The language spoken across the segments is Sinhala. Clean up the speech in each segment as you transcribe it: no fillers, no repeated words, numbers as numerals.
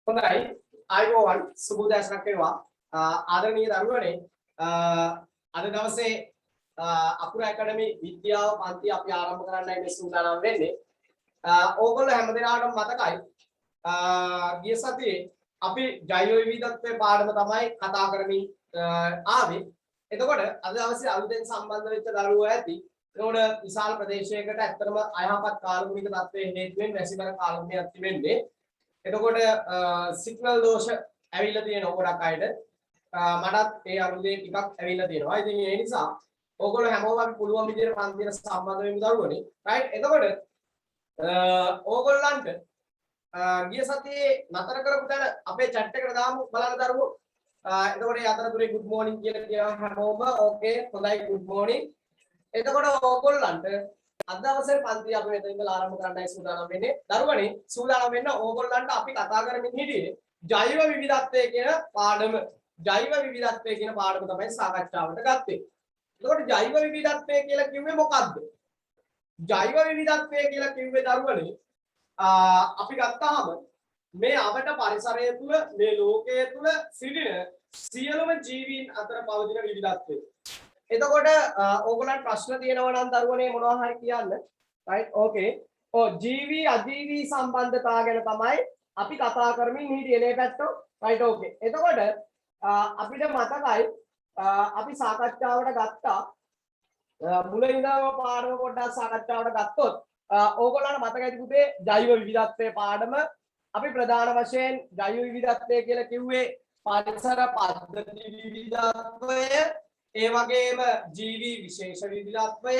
හොඳයි ආයුබෝවන් සුබ උදෑසනක් වේවා ආදරණීය දරුවනේ අද දවසේ අකුර ඇකඩමි විද්‍යාව පන්ති අපි ආරම්භ කරන්නයි මේ සූදානම් වෙන්නේ ඕගොල්ලෝ හැමදෙනාටම මතකයි ගිය සතියේ අපි ජෛව විවිධත්වයේ පාඩම තමයි කතා කරමින් ආවේ එතකොට අද දවසේ අලුතෙන් සම්බන්ධ වෙච්ච දරුවෝ ඇති ඒකට විශාල ප්‍රදේශයකට ඇත්තටම අයහපත් කාලගුණික තත්ත්වයේ හේතුවෙන් වැසිබර කාලගුණයක් තිබෙන්නේ එතකොට සිග්නල් දෝෂ ඇවිල්ලා තියෙනවා ගොඩක් අයට මටත් ඒ අනුදේ ටිකක් ඇවිල්ලා තියෙනවා. ඉතින් ඒ නිසා ඕගොල්ලෝ හැමෝම අපි පුළුවන් විදිහට පන්තියට සම්බන්ධ වෙමු දරුවනේ. රයිට්. එතකොට ඕගොල්ලන්ට ගිය සතියේ නතර කරපු තැන අපේ chat එකට දාමු බලන්න දරුවෝ. එතකොට ඒ අතරතුරේ good morning කියලා කියනවා හැමෝම. ඕකේ හොඳයි good morning. එතකොට ඕගොල්ලන්ට අද දවසේ පන්ති අපි මෙතන ඉඳලා ආරම්භ කරන්නයි සූදානම් වෙන්නේ. දරුවනේ සූදානම් වෙන්න ඕගොල්ලන්ට අපි කතා කරමින් හිටියේ ජෛව විවිධත්වය කියන පාඩම. ජෛව විවිධත්වය කියන පාඩම තමයි සාකච්ඡාවට ගත්තේ. එතකොට ජෛව විවිධත්වය කියලා කිව්වේ මොකද්ද? ජෛව විවිධත්වය කියලා කිව්වේ දරුවනේ අපි ගත්තාම මේ අපට පරිසරය තුල මේ ලෝකයේ තුල සිටින සියලුම ජීවීන් අතර පවතින විවිධත්වය. එතකොට ඕගොල්ලන්ට ප්‍රශ්න තියෙනවා නම් දරුවනේ මොනවා හරි කියන්න. රයිට් ඕකේ. ජීවි අජීවි සම්බන්ධතාව ගැන තමයි අපි කතා කරමින් හිටියේ නේ පැත්තෝ. රයිට් ඕකේ. එතකොට අපිට මතකයි අපි සාකච්ඡාවට ගත්තා මුලින් ඉඳන්ම පාඩම පොඩ්ඩක් සාකච්ඡාවට ගත්තොත් ඕගොල්ලන්ට මතක ඇති පුතේ ජෛව විවිධත්වයේ පාඩම අපි ප්‍රධාන වශයෙන් ජෛව විවිධත්වය කියලා කිව්වේ පරිසර පද්ධති විවිධත්වය ඒ වගේම ජීවි විශේෂ විවිධත්වය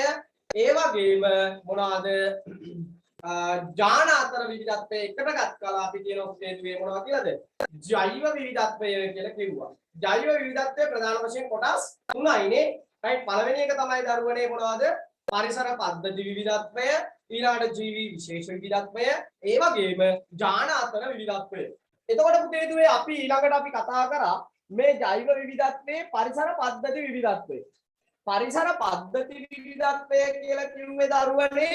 ඒ වගේම මොනවාද ජාන අතර විවිධත්වය එකට ගත් කලා අපි කියන ඔක්කේදුවේ මොනවා කියලාද ජෛව විවිධත්වය කියලා කිව්වා. ජෛව විවිධත්වයේ ප්‍රධාන වශයෙන් කොටස් තුනයිනේ. රයිට් පළවෙනි එක තමයි දරුවනේ මොනවාද පරිසර පද්ධති විවිධත්වය ඊළඟට ජීවි විශේෂ විවිධත්වය ඒ වගේම ජාන අතර විවිධත්වය. එතකොට පුතේදුවේ අපි ඊළඟට අපි කතා කරා මේ ජෛව විවිධත්වයේ පරිසර පද්ධති විවිධත්වය. පරිසර පද්ධති විවිධත්වය කියලා කිව්වේ දරුවනේ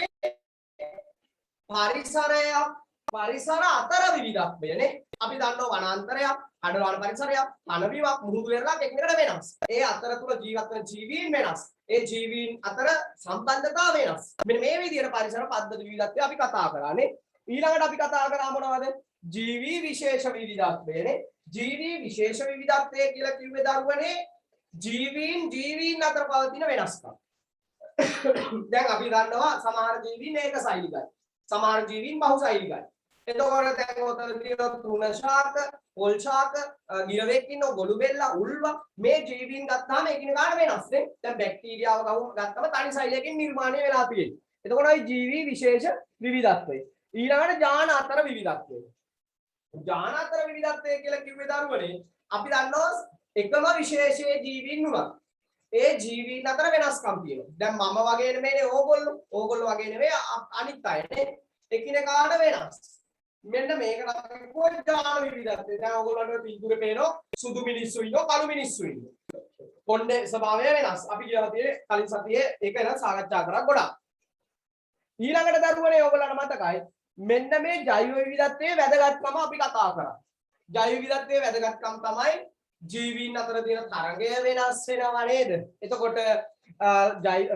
පරිසර අතර විවිධත්වයනේ. අපි දන්නවා වනාන්තරයක්, කඩවල් පරිසරයක්, අනවිවක්, මුහුදු වෙරළක් එකිනෙකට වෙනස්. ඒ අතර තුල ජීවත් වෙන ජීවීන් වෙනස්. ඒ ජීවීන් අතර සම්බන්ධතාව වෙනස්. මෙන්න මේ විදිහට පරිසර පද්ධති විවිධත්වය අපි කතා කරානේ. ඊළඟට අපි කතා කරා මොනවද? ජීවි විශේෂ විවිධත්වයනේ. ජීවි විශේෂ විවිධත්වය කියලා කිව්වේ දරුවනේ ජීවීන් අතර පවතින වෙනස්කම්. දැන් අපි දන්නවා සමහර ජීවීන් ඒකසෛලිකයි. සමහර ජීවීන් බහුසෛලිකයි. එතකොට දැන් ඔතන තියෙන තුන ශාක, පොල් ශාක, ගිරවෙක් ඉන්න ගොළු බෙල්ලා, උල්ව මේ ජීවීන් ගත්තාම එකිනෙකාට වෙනස් නේ. දැන් බැක්ටීරියාව ගත්තම තනි සෛලයකින් නිර්මාණය වෙලා තියෙන්නේ. එතකොට ওই ජීවි විශේෂ විවිධත්වය. ඊළඟට ජාන අතර විවිධත්වය. ජාන අතර විවිධත්වය කියලා කිව්වේ දරුවනේ අපි දන්නවා එකම විශේෂයේ ජීවීන් වුණා. ඒ ජීවීන් අතර වෙනස්කම් තියෙනවා. දැන් මම වගේ නෙමෙයිනේ ඕගොල්ලෝ. ඕගොල්ලෝ වගේ නෙමෙයි අනිත් අය නේ. එකිනෙකාට වෙනස්. මෙන්න මේකට අපි කොයි ජාන විවිධත්වය. දැන් ඕගොල්ලන්ට පිටුරේ පේනවා සුදු මිනිස්සු ඉන්නවා, කළු මිනිස්සු ඉන්නවා. කොණ්ඩේ ස්වභාවය වෙනස්. අපි කියලා තියෙන්නේ කලින් සතියේ ඒක ගැන සාකච්ඡා කරා ගොඩක්. ඊළඟට දරුවනේ ඕගොල්ලන්ට මතකයි මෙන්න මේ ජෛව විවිධත්වයේ වැදගත්කම අපි කතා කරා. ජෛව විවිධත්වයේ වැදගත්කම තමයි ජීවීන් අතර තියෙන තරඟය වෙනස් වෙනවා නේද? එතකොට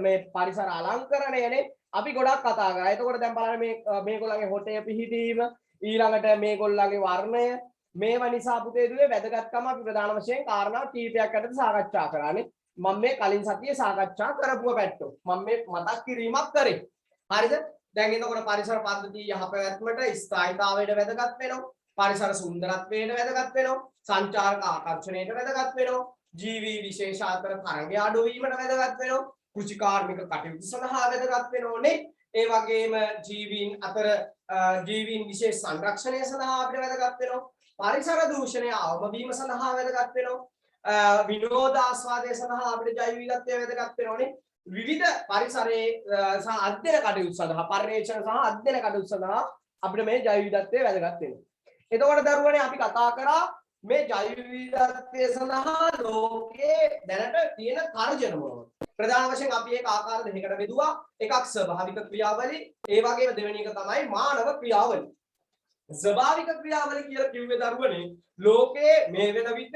මේ පරිසර අලංකරණයනේ අපි ගොඩක් කතා කරා. එතකොට දැන් බලන්න මේගොල්ලන්ගේ හොටය පිහිටීම ඊළඟට මේගොල්ලන්ගේ වර්ණය මේවා නිසා පුතේ දුවේ වැදගත්කම අපි ප්‍රධාන වශයෙන් කාරණා කීපයක් අතර සාකච්ඡා කරානේ. මම මේ කලින් සතියේ සාකච්ඡා කරපුව පැත්තෝ. මම මේ මතක් කිරීමක් කරේ. හරිද? දැන් එතකොට පරිසර පද්ධතිය යහපැවැත්මට ස්ථායීතාවයට වැදගත් වෙනවා. පරිසර සුන්දරත්වයට වැදගත් වෙනවා. සංචාරක ආකර්ෂණයට වැදගත් වෙනවා. ජීවි විශේෂ අතර තරඟය අඩු වීමට වැදගත් වෙනවා. කෘෂිකාර්මික කටයුතු සඳහා වැදගත් වෙනෝනේ. ඒ වගේම ජීවීන් අතර ජීවීන් විශේෂ සංරක්ෂණය සඳහා අපිට වැදගත් වෙනවා. පරිසර දූෂණය අවම වීම සඳහා වැදගත් වෙනවා. විනෝදාස්වාදය සඳහා අපිට ජෛව විවිධත්වය වැදගත් වෙනෝනේ. විවිධ පරිසරයේ සහ අධ්‍යයන කටයුතු සඳහා පර්යේෂණ සහ අධ්‍යයන කටයුතු සඳහා අපිට මේ ජෛව විවිධත්වය වැදගත් වෙනවා. එතකොට දරුවනේ අපි කතා කරා මේ ජෛව විවිධත්වය සඳහා ලෝකයේ දැනට තියෙන තර්ජන මොනවද? ප්‍රධාන වශයෙන් අපි ඒක ආකාර දෙකකට බෙදුවා. එකක් ස්වභාවික ක්‍රියාවලි, ඒ වගේම දෙවෙනි එක තමයි මානව ක්‍රියාවලි. ස්වභාවික ක්‍රියාවලිය කියලා කිව්වේ දරුවනේ ලෝකයේ මේ වෙන විට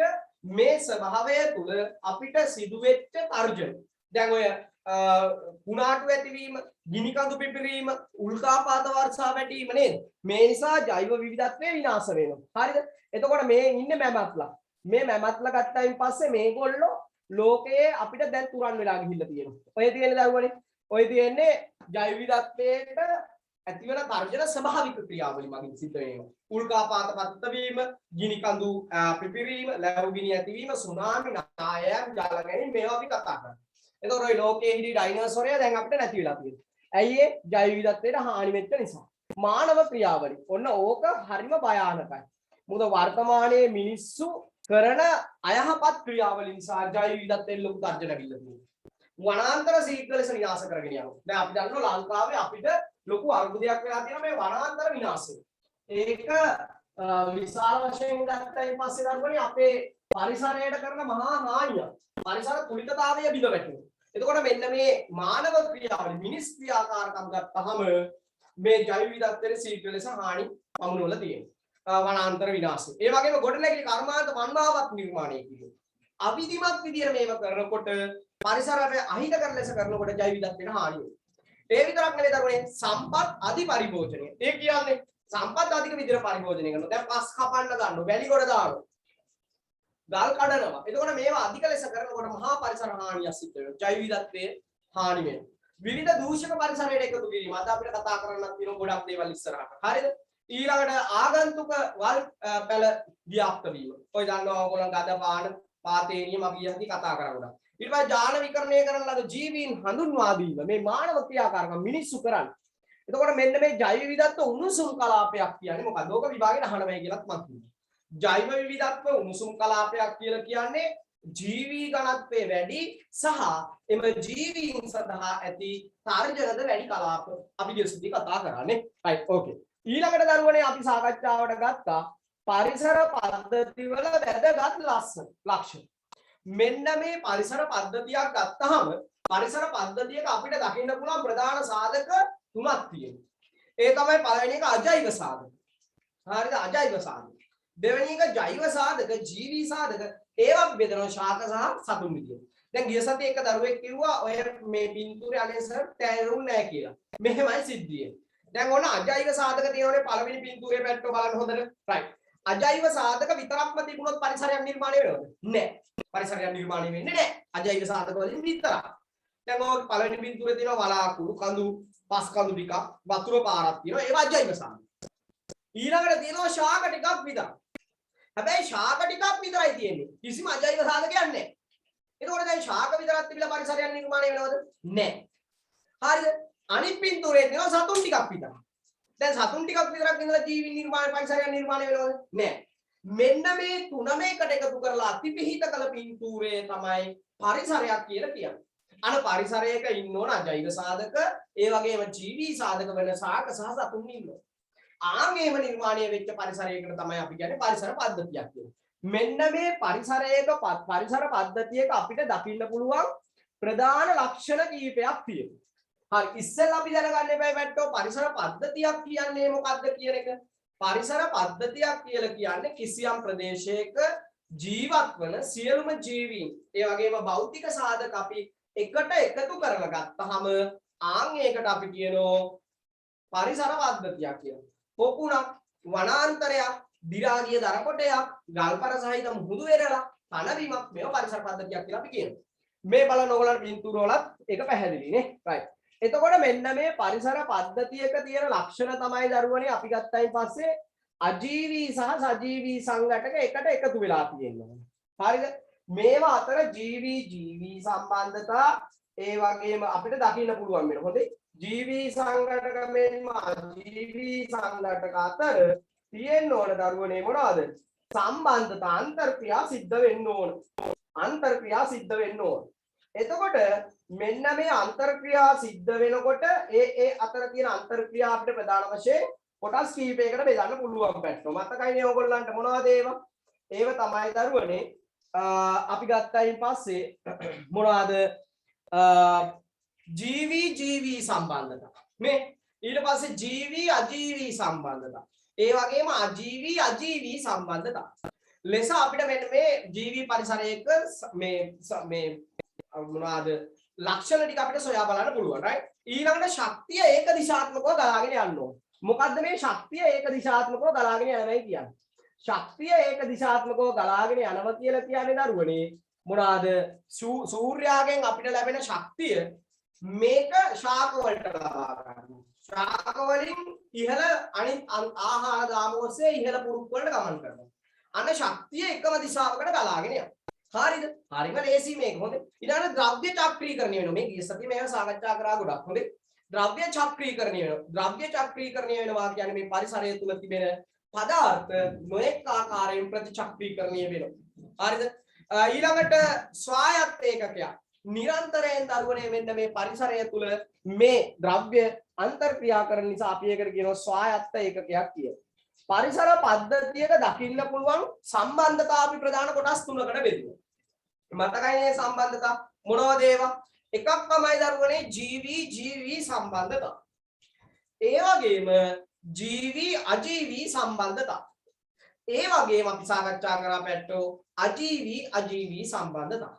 මේ ස්වභාවය තුල අපිට සිදුවෙච්ච තර්ජන. දැන් ඔය කුණාටු ඇතිවීම, ගිනි කඳු පිපිරීම, උල්කාපාත වර්ෂා වැටීම නේද? මේ නිසා ජෛව විවිධත්වය විනාශ වෙනවා. හරිද? එතකොට මේ ඉන්නේ මැමත්ලා. මේ මැමත්ලා ගත්තයින් පස්සේ මේගොල්ලෝ ලෝකයේ අපිට දැන් තුරන් වෙලා ගිහිල්ලා තියෙනවා. ඔය තියෙන දරුවනේ. ඔය තියෙන්නේ ජෛව විවිධත්වයට ඇතිවන තර්ජන ස්වභාවික ක්‍රියාවලිය මගින් සිද්ධ වෙනවා. උල්කාපාත පත්ත වීම, ගිනි කඳු පිපිරීම, ලැබුගිනි ඇතිවීම, සුනාමි, නායයන්, ජල ගැනීම මේවා අපි කතා කරනවා. එතකොට ඔය ලෝකයේ හිටි ඩයිනෝසෝරයා දැන් අපිට නැති වෙලා තියෙනවා. ඇයි ඒ? ජෛව විවිධත්වයට හානි වෙච්ච නිසා. මානව ක්‍රියාවලිය. ඔන්න ඕක හරිම භයානකයි. මොකද වර්තමානයේ මිනිස්සු කරන අයහපත් ක්‍රියාවලින් නිසා ජෛව විවිධත්වයෙන් ලොකු තර්ජන ඇවිල්ලා තියෙනවා. වනාන්තර ශීඝ්‍ර ලෙස විනාශ කරගෙන යනවා. දැන් අපි දන්නවා ලංකාවේ අපිට ලොකු අර්බුදයක් වෙලා තියෙනවා මේ වනාන්තර විනාශය. ඒක විශාල වශයෙන් ගත්තයින් පස්සේ දරුවනේ අපේ පරිසරයට කරන මහා හානිය. පරිසර කුලිතතාවය බිඳ වැටෙනවා. එතකොට මෙන්න මේ මානව ක්‍රියාවලිය මිනිස් ක්‍රියාකාරකම් ගත්තාම මේ ජෛව විවිධත්වයේ ශීඝ්‍ර ලෙස හානි පමුණුවලා තියෙනවා. වනාන්තර විනාශය. ඒ වගේම ගොඩනැගිලි කර්මාන්ත මන්නාවක් නිර්මාණය කිරීම. අවිධිමත් විදියට මේව කරනකොට පරිසරය අහිත කරන ලෙස කරනකොට ජෛව විවිධත්වයට හානි වෙනවා. ඒ විතරක් නෙවෙයි දරුවනේ සම්පත් අධි පරිභෝජනය. ඒ කියන්නේ සම්පත් අධික විදියට පරිභෝජනය කරනවා. දැන් පස් කපන්න ගන්නවා, වැලි ගොඩ දානවා. ගල් කඩනවා. එතකොට මේවා අධික ලෙස කරනකොට මහා පරිසර හානියක් සිද්ධ වෙනවා. ජෛව විවිධත්වයේ හානි වෙනවා. විවිධ දූෂක පරිසරයට එකතු කිරීම. අද අපිට කතා කරන්නත් තියෙන ගොඩක් දේවල් ඉස්සරහට. හරිද? ඊළඟට ආගන්තුක වල් පැල ව්‍යාප්ත වීම. ඔය දන්නවා ඕගොල්ලෝ ගද පාන පාතේනියම අපි යහදී කතා කරනවා. ඊට පස්සේ ජාන විකරණය කරන ලද ජීවීන් හඳුන්වා දීම. මේ මානව ක්‍රියාකාරකම් මිනිස්සු කරන්නේ. එතකොට මෙන්න මේ ජෛව විවිධත්ව උණුසුම් කලාපයක් කියන්නේ මොකක්ද? ඕක විභාගෙට අහනවයි කියලාත් මම කියනවා. ජෛව විවිධත්ව උණුසුම් කලාපයක් කියලා කියන්නේ ජීවී ඝනත්වයේ වැඩි සහ එම ජීවීන් සඳහා ඇති තර්ජනද වැඩි කලාප අපි ඊයේදී කතා කරන්නේ. right okay. ඊළඟට දරුවනේ අපි සාකච්ඡාවට ගත්තා පරිසර පද්ධතිවල වැදගත් ලක්ෂණ. මෙන්න මේ පරිසර පද්ධතියක් ගත්තාම පරිසර පද්ධතියක අපිට දකින්න පුළුවන් ප්‍රධාන සාධක තුනක් තියෙනවා. ඒ තමයි පළවෙනි එක අජෛව සාධක. හරිද? අජෛව සාධක. දෙවෙනි එක ජෛව සාධක, ජීවී සාධක. ඒවා බෙදනවා ශාක සහ සතුන් විදියට. දැන් ගිය සතියේ එක දරුවෙක් කිව්වා ඔය මේ පින්තූරේ අනේ සර් තෑරුන්නේ නැහැ කියලා. මෙහෙමයි සිද්ධිය. දැන් ඕන අජෛව සාධක තියෙනවනේ පළවෙනි පින්තූරේ පැත්ත බලන්න හොඳට. right. අජෛව සාධක විතරක්ම තිබුණොත් පරිසරයක් නිර්මාණය වෙනවද? නැහැ. පරිසරයක් නිර්මාණය වෙන්නේ නැහැ. අජෛව සාධක වලින් විතරක්. දැන් ඔය පළවෙනි පින්තූරේ තියෙනවා වලාකුළු, කඳු, පස් කඳු ටිකක්, වතුර පාරක් තියෙනවා. ඒවා අජෛව සාධක. ඊළඟට තියෙනවා ශාක ටිකක් විතරක්. හැබැයි ශාක ටිකක් විතරයි තියෙන්නේ. කිසිම අජෛව සාධකයක් නැහැ. එතකොට දැන් ශාක විතරක් තිබිලා පරිසරයක් නිර්මාණය වෙනවද? නැහැ. හරිද? අනිත් පින්තූරේ තියෙනවා සතුන් ටිකක් විතරක්. දැන් සතුන් ටිකක් විතරක් ඉඳලා ජීවි නිර්මාණ පරිසරයක් නිර්මාණය වෙනවද? නැහැ. මෙන්න මේ තුනම එකට එකතු කරලා අතිපිහිත කළ පින්තූරේ තමයි පරිසරයක් කියලා කියන්නේ. අන පරිසරයක ඉන්න ඕන අජෛව සාධක, ඒ වගේම ජීවි සාධක වෙන ශාක සහ සතුන් ඉන්නවා. ආන්ගේම නිර්මාණය වෙච්ච පරිසරයකට තමයි අපි කියන්නේ පරිසර පද්ධතියක් කියලා. මෙන්න මේ පරිසර පද්ධතියක අපිට දකින්න පුළුවන් ප්‍රධාන ලක්ෂණ කීපයක් තියෙනවා. හරි ඉස්සෙල්ලා අපි දැනගන්න එපා පැත්තෝ පරිසර පද්ධතියක් කියන්නේ මොකක්ද කියන එක. පරිසර පද්ධතියක් කියලා කියන්නේ කිසියම් ප්‍රදේශයක ජීවත් වන සියලුම ජීවීන් ඒ වගේම භෞතික සාධක අපි එකට එකතු කරලා ගත්තාම ආන් ඒකට අපි කියනවා පරිසර පද්ධතියක් කියලා. පොකුණක්, වනාන්තරයක්, දිරාගිය දරකොටයක්, ගල්පර සහිත මුහුදු වෙරළක්, තනබිමක් මේවා පරිසර පද්ධතියක් කියලා අපි කියනවා. මේ බලන ඕගොල්ලන්ට පින්තූර වලත් ඒක පැහැදිලි නේ. right. එතකොට මෙන්න මේ පරිසර පද්ධතියක තියෙන ලක්ෂණ තමයි දරුවනේ අපි ගත්තයින් පස්සේ අජීවී සහ සජීවී සංඝටක එකට එකතු වෙලා තියෙනවා. හරිද? මේවා අතර ජීවී සම්බන්ධතා ඒ වගේම අපිට දකින්න පුළුවන් වෙන. හොඳේ. ජීවී සංඝටක මෙන්ම අජීවී සංඝටක අතර තියෙන්න ඕන දරුවනේ මොනවද? සම්බන්ධතා අන්තර්ක්‍රියා සිද්ධ වෙන්න ඕන. අන්තර්ක්‍රියා සිද්ධ වෙන්න ඕන. එතකොට මෙන්න මේ අන්තර්ක්‍රියා සිද්ධ වෙනකොට ඒ අතර තියෙන අන්තර්ක්‍රියා අපිට ප්‍රධාන වශයෙන් කොටස් කීපයකට බෙදන්න පුළුවන් පැත්තෝ. මතකයිනේ ඕගොල්ලන්ට මොනවද ඒවා? ඒව තමයි දරුවනේ අපි ගත්තයින් පස්සේ මොනවද? ජීවී සම්බන්ධතා. මේ ඊට පස්සේ ජීවී අජීවී සම්බන්ධතා. ඒ වගේම අජීවී අජීවී සම්බන්ධතා. ලෙස අපිට මෙන්න මේ ජීවී පරිසරයක මේ මොනවාද ලක්ෂණ ටික අපිට සොයා බලන්න පුළුවන් right. ඊළඟට ශක්තිය ඒක දිශාත්මකව ගලාගෙන යන්න ඕන. මොකද්ද මේ ශක්තිය ඒක දිශාත්මකව ගලාගෙන යනවායි කියන්නේ? ශක්තිය ඒක දිශාත්මකව ගලාගෙන යනවා කියලා කියන්නේ දරුවනේ මොනවාද සූර්යාගෙන් අපිට ලැබෙන ශක්තිය මේක ශාක වලට ලබා ගන්න. ශාක වලින් ඉහළ අනිත් ආහාර දාම ඔස්සේ ඉහළ පුරුක් වලට ගමන් කරනවා. අන්න ශක්තිය එකම දිශාවකට ගලාගෙන යනවා. හරිද? හරිම ලේසි මේක. හොඳයි. ඊළඟ ද්‍රව්‍ය චක්‍රීකරණය වෙනවා. මේ ගිය සතියේ මේව සාකච්ඡා කරා ගොඩක්. හොඳයි. ද්‍රව්‍ය චක්‍රීකරණය වෙනවා. ද්‍රව්‍ය චක්‍රීකරණය වෙනවා කියන්නේ මේ පරිසරය තුල තිබෙන පදාර්ථ නොඑක ආකාරයෙන් ප්‍රතිචක්‍රීකරණය වෙනවා. හරිද? ඊළඟට ස්වායත්ත ඒකකයක්. නිරන්තරයෙන් දරුවනේ මෙන්න මේ පරිසරය තුල මේ ද්‍රව්‍ය අන්තර්ක්‍රියා කරන නිසා අපි ඒකට කියනවා ස්වායත්ත ඒකකයක් කියලා. පරිසර පද්ධතියක දකින්න පුළුවන් සම්බන්ධතා අපි ප්‍රධාන කොටස් තුනකට බෙදුවා. මතකයි මේ සම්බන්ධතා මොනවද ඒවා? එකක් තමයි දරුවනේ ජීවී සම්බන්ධතා. ඒ වගේම ජීවී අජීවී සම්බන්ධතා. ඒ වගේම අපි සාකච්ඡා කරා පැට්ටෝ අජීවී සම්බන්ධතා.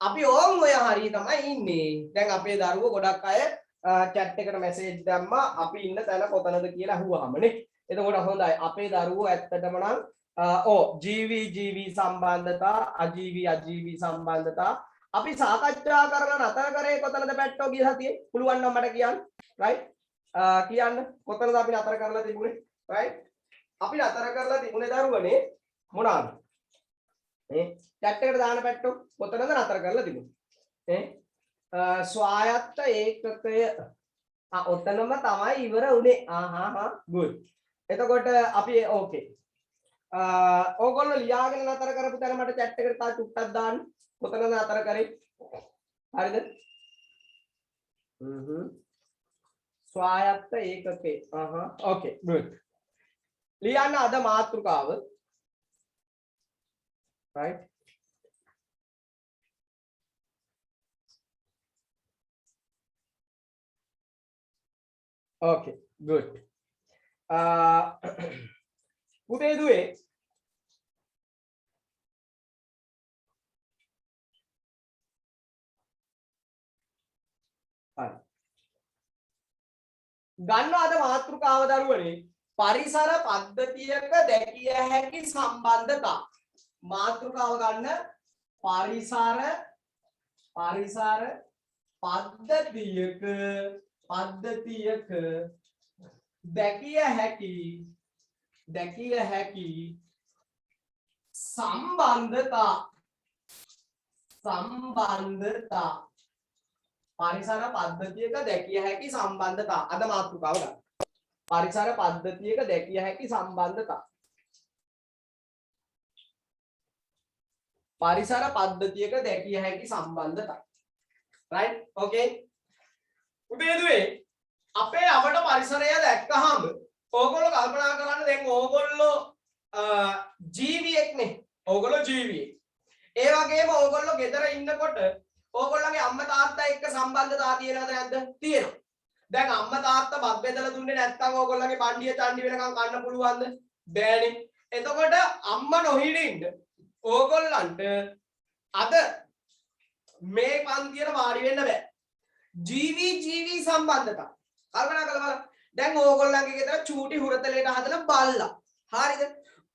අපි ඕම් ඔය හරිය තමයි ඉන්නේ. දැන් අපේ දරුවෝ ගොඩක් අය chat එකට මැසේජ් දැම්මා අපි ඉන්න තැන කොතනද කියලා අහුවාමනේ. එතකොට හොඳයි අපේ දරුවෝ ඇත්තටම නම් ජීවී සම්බන්ධතා අජීවී සම්බන්ධතා අපි සාකච්ඡා කරලා නතර කරේ කොතනද පැට්ටෝ ගිය සතියේ පුළුවන් නම් මට කියන්න right කියන්න කොතනද අපි නතර කරලා තිබුණේ right අපි නතර කරලා තිබුණේ දරුවනේ මොනවාද මේ chat එකට දාන පැට්ටෝ කොතනද නතර කරලා තිබුණේ ස්වායත්ත ඒකකය ඔතනම තමයි ඉවර උනේ good එතකොට අපි ඕකේ ඕගොල්ලෝ ලියාගෙන නතර කරපු තැන මට chat එකට තා චුට්ටක් දාන්න කොතනද නතර කරේ හරිද ස්වායත්ත ඒකකේ ඕකේ good ලියන්න අද මාතෘකාව right okay good පුතේ දුවේ හරි ගන්නවාද මාතෘකාව දරුවනේ පරිසර පද්ධතියක දැකිය හැකි සම්බන්ධතා මාතෘකාව ගන්න පරිසර පද්ධතියක දැකිය හැකි සම්බන්ධතා පරිසර පද්ධතියක දැකිය හැකි සම්බන්ධතා අද මාතෘකාව ගන්න පරිසර පද්ධතියක දැකිය හැකි සම්බන්ධතා පරිසර පද්ධතියක දැකිය හැකි සම්බන්ධතා right okay උදේදුවේ අපේ අපට පරිසරය දැක්කහම ඕගොල්ලෝ කල්පනා කරන්න දැන් ඕගොල්ලෝ ජීවියෙක්නේ ඕගොල්ලෝ ජීවියෙක් ඒ වගේම ඕගොල්ලෝ ගෙදර ඉන්නකොට ඕගොල්ලන්ගේ අම්මා තාත්තා එක්ක සම්බන්ධතා තියෙනවද නැද්ද තියෙනවා දැන් අම්මා තාත්තා බත් බෙදලා දුන්නේ නැත්නම් ඕගොල්ලන්ගේ බණ්ඩිය චණ්ඩි වෙනකන් කන්න පුළුවන්ද බෑනේ එතකොට අම්මා නොහිටින්න ඕගොල්ලන්ට අද මේ පන්තියට වාඩි වෙන්න බෑ ජීවී සම්බන්ධතා කල්පනා කරලා බලන්න දැන් ඕගොල්ලන්ගේ ගෙදර චූටි හුරතලයට හදන බල්ලා හරිද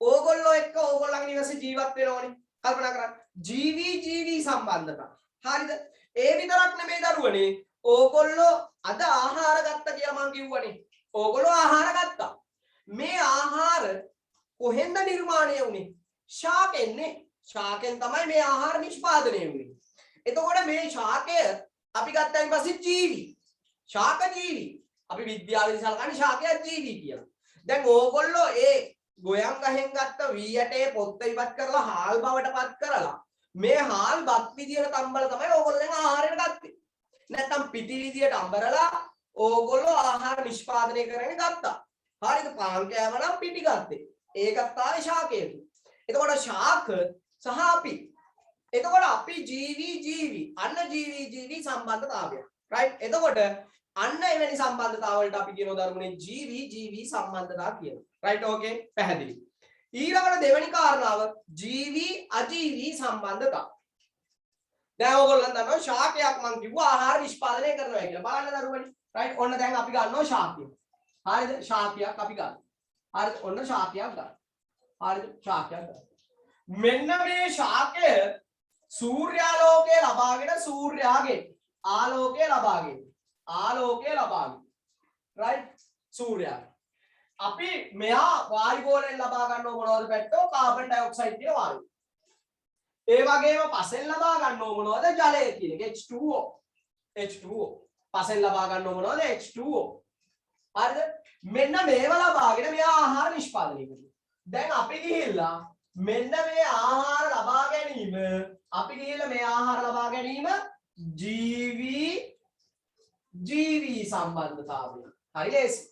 ඕගොල්ලෝ එක්ක ඕගොල්ලන්ගේ නිවසේ ජීවත් වෙනවනේ කල්පනා කරන්න ජීවී සම්බන්ධතා හරිද ඒ විතරක් නෙමෙයි දරුවනේ ඕගොල්ලෝ අද ආහාර ගත්තා කියලා මං කිව්වනේ ඕගොල්ලෝ ආහාර ගත්තා මේ ආහාර කොහෙන්ද නිර්මාණය වුනේ ශාකෙන්නේ ශාකෙන් තමයි මේ ආහාර නිෂ්පාදනය වුනේ එතකොට මේ ශාකය අපි ගත්තාන් පස්සේ ජීවි ශාක ජීවි අපි විද්‍යාවේදී සලකන්නේ ශාකයක් ජීවි කියලා දැන් ඕගොල්ලෝ ඒ ගොයන් ගහෙන් ගත්ත වී ඇටේ පොත්ත ඉවත් කරලා හාල් බවට පත් කරලා මේ හාල් බත් විදියට තම්බල තමයි ඕගොල්ලන් ආහාරයට ගත්තේ නැත්නම් පිටි විදියට අඹරලා ඕගොල්ලෝ ආහාර නිෂ්පාදනය කරගෙන ගත්තා හරිද පාන් කෑම නම් පිටි ගත්තේ ඒකත් ආවේ ශාකයෙන් එතකොට ශාක සහ අපි එතකොට අපි ජීවි අන්න ජීවි සම්බන්ධතාවය right එතකොට අන්න එවැනි සම්බන්ධතාව වලට අපි කියනවා ධර්මනේ ජීවි සම්බන්ධතාව කියලා. right okay පැහැදිලි. ඊළඟට දෙවෙනි කාරණාව ජීවි අජීවි සම්බන්ධතාව. දැන් ඕගොල්ලන් දන්නවා ශාකයක් මං කිව්වා ආහාර නිෂ්පාදනය කරනවා කියලා. බලන්න දරුවනි. right ඔන්න දැන් අපි ගන්නවා ශාකය. හරිද? ශාකයක් අපි ගන්න. හරිද? ඔන්න ශාකයක් ගන්න. හරිද? ශාකයක් ගන්න. මෙන්න මේ ශාකය සූර්යාලෝකය ලබාගෙන සූර්යාගෙන් ආලෝකය ලබාගෙන right සූර්යාගෙන් අපි මෙහා වායු ගෝලයෙන් ලබා ගන්නව මොනවද පැත්තෝ කාබන් ඩයොක්සයිඩ් කියන වායුව. ඒ වගේම පසෙන් ලබා ගන්නව මොනවද ජලය කියන එක H2O. පසෙන් ලබා ගන්නව මොනවද H2O. හරිද? මෙන්න මේවා ලබාගෙන මෙහා ආහාර නිෂ්පාදනය කරනවා. දැන් අපි ගිහිල්ලා මෙන්න මේ ආහාර ලබා ගැනීම ජීවි සම්බන්ධතාවය. හරි ලේසි.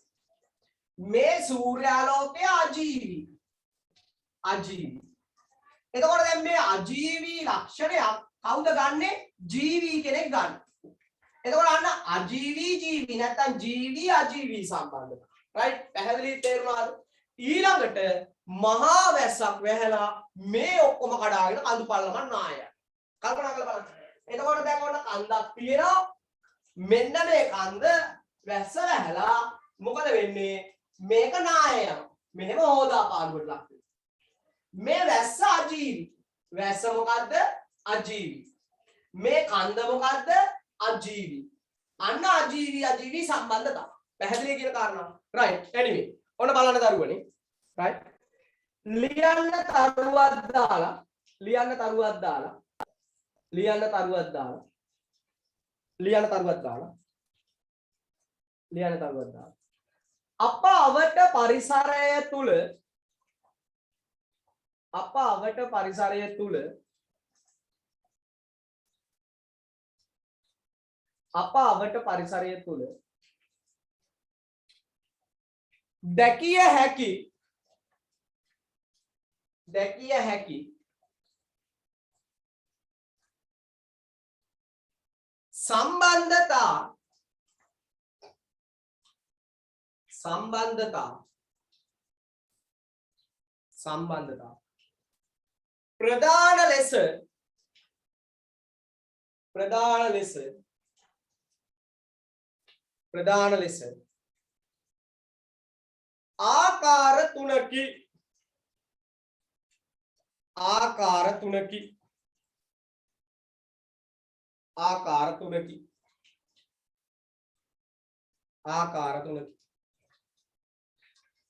මේ සූර්යාලෝකය අජීවි. එතකොට දැන් මේ අජීවි ලක්ෂණයක් කවුද ගන්නෙ? ජීවි කෙනෙක් ගන්න. එතකොට අන්න අජීවි නැත්නම් ජීවි අජීවි සම්බන්ධතාවය. right පැහැදිලි තේරුණාද? ඊළඟට මහා වැස්සක් වැහැලා මේ ඔක්කොම කඩාගෙන කඳු පල්ලමක් නායය. කල්පනා කරලා බලන්න. එතකොට දැන් ඔන්න කන්දක් තියෙනවා. මෙන්න මේ කන්ද වැස්ස වැහැලා මොකද වෙන්නේ? මේක නායය යනවා. මෙහෙම හොදාපාඩුවට ලක් වෙනවා. මේ වැස්ස අජීවි. වැස්ස මොකද්ද? අජීවි. මේ කන්ද මොකද්ද? අජීවි. අන්න අජීවි සම්බන්ධතාව. පැහැදිලි කියන කාරණා. right anyway ඔන්න බලන්න දරුවනේ. right ලියන්න තරුවක් දාලා අප අවට පරිසරය තුල දැකිය හැකි සම්බන්ධතා ප්‍රධාන ලෙස ආකාර තුනකි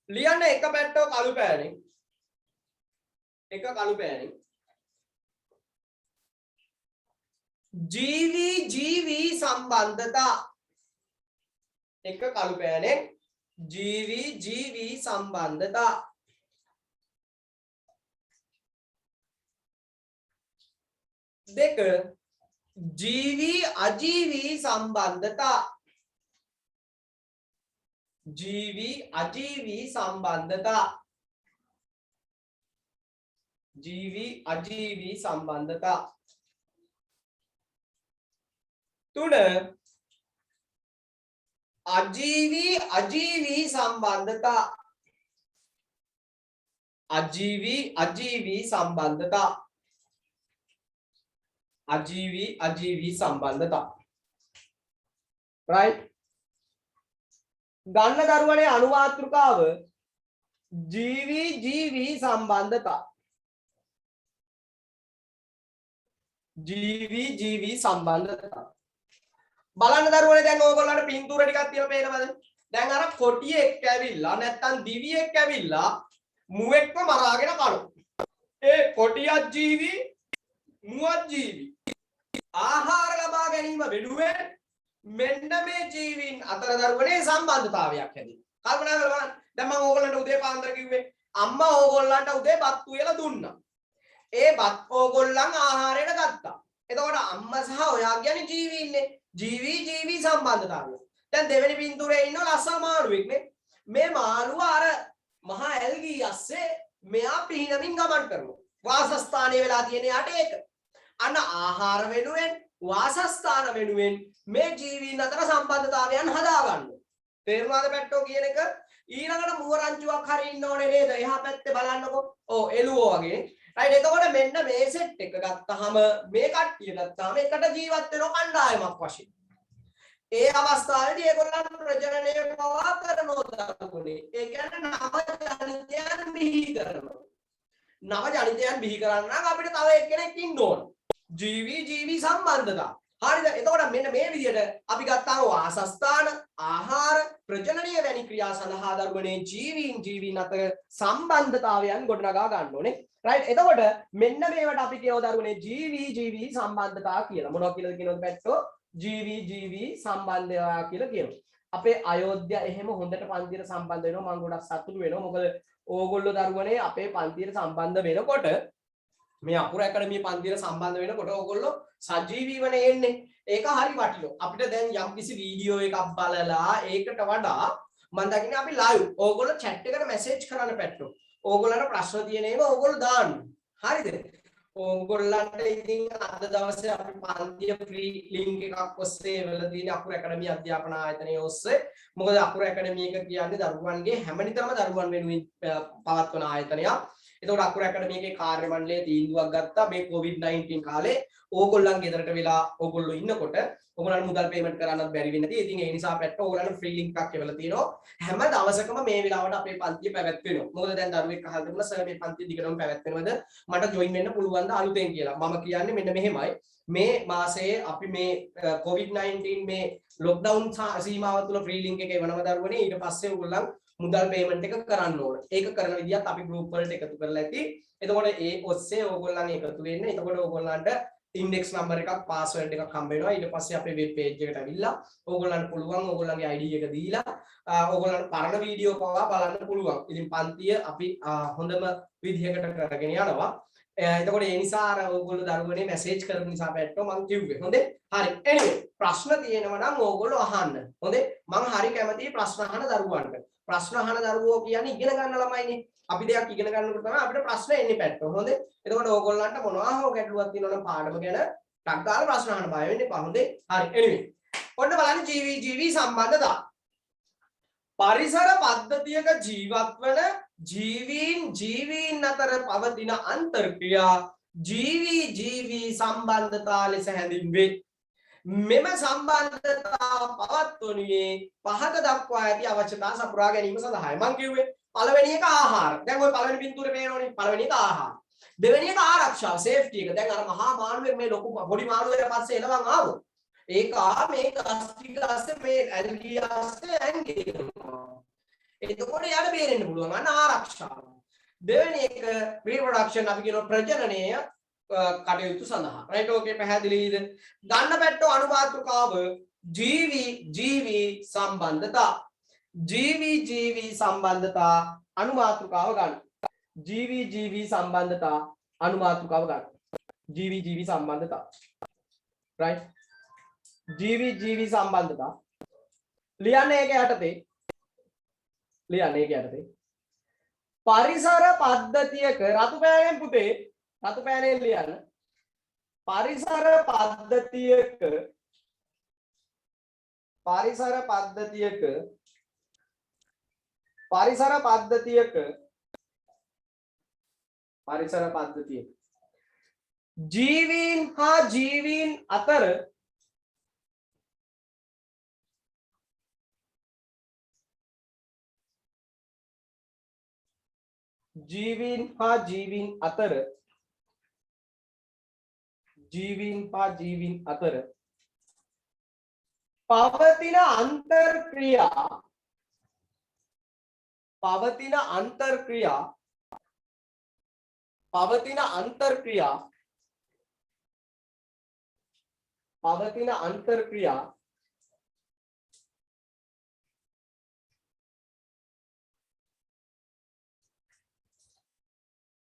ලියන්න එක පැත්තක කළු පෑනෙන් ජීවි සම්බන්ධතා එක කළු පෑනෙන් ජීවි සම්බන්ධතා දෙක ජීවි අජීවි සම්බන්ධතා තුන අජීවි සම්බන්ධතා right ගන්න දරුවනේ අනුමාත්‍රිකාව ජීවි සම්බන්ධතා බලන්න දරුවනේ දැන් ඕගොල්ලන්ට පින්තූර ටිකක් තියලා පේනවද? දැන් අර කොටියෙක් ඇවිල්ලා නැත්තම් දිවියෙක් ඇවිල්ලා මුවෙක්ව මරාගෙන කනවා. ඒ කොටියක් ජීවි මුවක් ජීවි. ආහාර ලබා ගැනීම වෙනුවෙන් මෙන්න මේ ජීවීන් අතර දරුවනේ සම්බන්ධතාවයක් හැදෙනවා. කල්පනා කරලා බලන්න. දැන් මම ඕගොල්ලන්ට උදේ පාන්දර කිව්වේ අම්මා ඕගොල්ලන්ට උදේ බත් උයලා දුන්නා. ඒ බත් ඕගොල්ලන් ආහාරයට ගත්තා. එතකොට අම්මා සහ ඔයා කියන්නේ ජීවීන්නේ. ජීවි සම්බන්ධතාවය. දැන් දෙවෙනි පින්තූරේ ඉන්න ලස්සන මාළුවෙක් නේ. මේ මාළුව අර මහා ඇල්ගී ඇස්සේ මෙයා පිහිනමින් ගමන් කරනවා. වාසස්ථානයේ වෙලා තියෙන යට ඒක. අන්න ආහාර වෙනුවෙන් වාසස්ථාන වෙනුවෙන් මේ ජීවීන් අතර සම්බන්ධතාවයන් හදා ගන්න. තේරුණාද පැට්ටෝ කියන එක? ඊළඟට මුව රංචුවක් හරි ඉන්න ඕනේ නේද? එහා පැත්තේ බලන්නකෝ. ඔව් එළුවෝ වගේ. රයිට්. එතකොට මෙන්න මේ සෙට් එක ගත්තාම මේ කට්ටිය ගත්තාම එකට ජීවත් වෙන කණ්ඩායමක් වශයෙන්. ඒ අවස්ථාවේදී ඒගොල්ලන් ප්‍රජනනය පවා කරනවා දරුවනේ. ඒ කියන්නේ නව ජනිතයන් බිහි කරනවා. නව ජනිතයන් බිහි කරන්න නම් අපිට තව එක්කෙනෙක් ඉන්න ඕන. ජීවී සම්බන්ධතා. හරිද? එතකොට මෙන්න මේ විදිහට අපි ගත්තාම වාසස්ථාන, ආහාර, ප්‍රජනනය වැනි ක්‍රියා සඳහා දරුවනේ ජීවීන් අතර සම්බන්ධතාවයන් ගොඩනගා ගන්න ඕනේ. රයිට්. එතකොට මෙන්න මේවට අපි කියව දරුවනේ ජීවී සම්බන්ධතා කියලා. මොනවා කියලාද කියනවද පැත්තෝ? ජීවී සම්බන්ධය කියලා කියනවා. අපේ අයෝධ්‍ය එහෙම හොඳට පන්තියට සම්බන්ධ වෙනවා. මම ගොඩක් සතුටු වෙනවා. මොකද ඕගොල්ලෝ දරුවනේ අපේ පන්තියට සම්බන්ධ වෙනකොට මේ අකුර ඇකඩමිය පන්තියට සම්බන්ධ වෙනකොට ඕගොල්ලෝ සජීවීවනේ එන්නේ. ඒක හරි වටිනවා. අපිට දැන් යම්කිසි වීඩියෝ එකක් බලලා ඒකට වඩා මම දකින්නේ අපි ලයිව් ඕගොල්ලෝ chat එකට මැසේජ් කරන්න පැට්ටෝ. ඕගොල්ලන්ට ප්‍රශ්න තියෙන ඒවා ඕගොල්ලෝ දාන්න. හරිද? ඕගොල්ලන්ට ඉතින් අද දවසේ අපි පන්තිය ෆ්‍රී ලින්ක් එකක් ඔස්සේ වෙලා තියෙන අකුර ඇකඩමි අධ්‍යාපන ආයතනයේ ඔස්සේ. මොකද අකුර ඇකඩමි එක කියන්නේ දරුවන්ගේ හැමනිටම දරුවන් වෙනුවෙන් පවත්වන ආයතනයක්. එතකොට අකුර ඇකඩමි එකේ කාර්ය මණ්ඩලය තීන්දුවක් ගත්තා මේ COVID-19 කාලේ ඕගොල්ලන් ගෙදරට වෙලා ඕගොල්ලෝ ඉන්නකොට ඕගොල්ලන් මුදල් පේමන්ට් කරන්නත් බැරි වෙන්නේ නැති. ඉතින් ඒ නිසා පැට්ට ඕගොල්ලන්ට ෆ්‍රී ලින්ක් එකක් එවලා තියෙනවා. හැම දවසකම මේ වෙලාවට අපේ පන්තිය පැවැත්වෙනවා. මොකද දැන් දරුවෙක් අහලා තිබුණා සර් මේ පන්තිය දිගටම පැවැත්වෙනවද? මට ජොයින් වෙන්න පුළුවන්ද අලුතෙන් කියලා. මම කියන්නේ මෙන්න මෙහෙමයි. මේ මාසයේ අපි මේ COVID-19 මේ ලොක්ඩවුන් සීමාව තුළ ෆ්‍රී ලින්ක් එක එවනවා දරුවනේ. ඊට පස්සේ ඕගොල්ලන් මුදල් පේමන්ට් එක කරන්න ඕන. ඒක කරන විදිහත් අපි ගෲප් වලට එකතු කරලා ඇති. එතකොට ඒ ඔස්සේ ඕගොල්ලන් එකතු වෙන්න. එතකොට ඕගොල්ලන්ට ඉන්ඩෙක්ස් නම්බර් එකක් පාස්වර්ඩ් එකක් හම්බ වෙනවා. ඊට පස්සේ අපේ වෙබ් පේජ් එකට ඇවිල්ලා ඕගොල්ලන්ට පුළුවන් ඕගොල්ලන්ගේ ID එක දීලා ඕගොල්ලන්ට පරණ වීඩියෝ පවා බලන්න පුළුවන්. ඉතින් පන්තිය අපි හොඳම විදිහකට කරගෙන යනවා. එතකොට ඒ නිසා අර ඕගොල්ලෝ දරුවනේ මැසේජ් කරන නිසා පැට්ටෝ මම කිව්වේ. හොඳේ? හරි. anyway ප්‍රශ්න තියෙනවා නම් ඕගොල්ලෝ අහන්න. හොඳේ? මම හරි කැමතියි ප්‍රශ්න අහන දරුවන්ට. ප්‍රශ්න අහන දරුවෝ කියන්නේ ඉගෙන ගන්න ළමයිනේ. අපි දෙයක් ඉගෙන ගන්නකොට තමයි අපිට ප්‍රශ්න එන්නේ පැට්ටෝ. හොඳේ? එතකොට ඕගොල්ලන්ට මොනවා හෝ ගැටලුවක් තියෙනවා නම් පාඩම ගැන ටක් ගාලා ප්‍රශ්න අහන්න බය වෙන්න එපා. හොඳේ? හරි. anyway ඔන්න බලන්න ජීවී සම්බන්ධතා. පරිසර පද්ධතියක ජීවත් වන ජීවීන් අතර පවතින අන්තර්ක්‍රියා ජීවී සම්බන්ධතා ලෙස හැඳින්වේ. මෙම සම්බන්ධතා පවත්වනුයේ පහත දක්වා ඇති අවශ්‍යතා සපුරා ගැනීම සඳහායි. මම කිව්වේ පළවෙනි එක ආහාර. දැන් ඔය පළවෙනි පින්තූරේ පේනෝනේ. පළවෙනි එක ආහාර. දෙවෙනි එක ආරක්ෂාව, සේෆ්ටි එක. දැන් අර මහා මාළුවෙක් මේ ලොකු පොඩි මාළුවෙක් පස්සේ එනවන් ආවොත් ඒක මේ ගස්ටික ඇස්සේ මේ ඇල්ගියාස්සේ ඇංගෙනවා. එතකොට යාට බේරෙන්න පුළුවන්. අන්න ආරක්ෂාව. දෙවෙනි එක රීප්‍රොඩක්ෂන් අපි කියන ප්‍රජනනය කටයුතු සඳහා. රයිට් ඕකේ පැහැදිලිද? ගන්න පැට්ටෝ අනුමාතෘකාව ජීවී සම්බන්ධතා. ජීවී සම්බන්ධතා අනුමාතෘකාව ගන්න. ජීවී සම්බන්ධතා අනුමාතෘකාව ගන්න. ජීවී සම්බන්ධතා. රයිට්. ජීවී සම්බන්ධතා ලියන්නේ ඒක යටතේ. ලියන්නේ ඒක යටතේ. පරිසර පද්ධතියක රතු පෑනෙන් පුතේ රතු පෑනෙන් ලියන්න. පරිසර පද්ධතියක ජීවීන් හා ජීවීන් අතර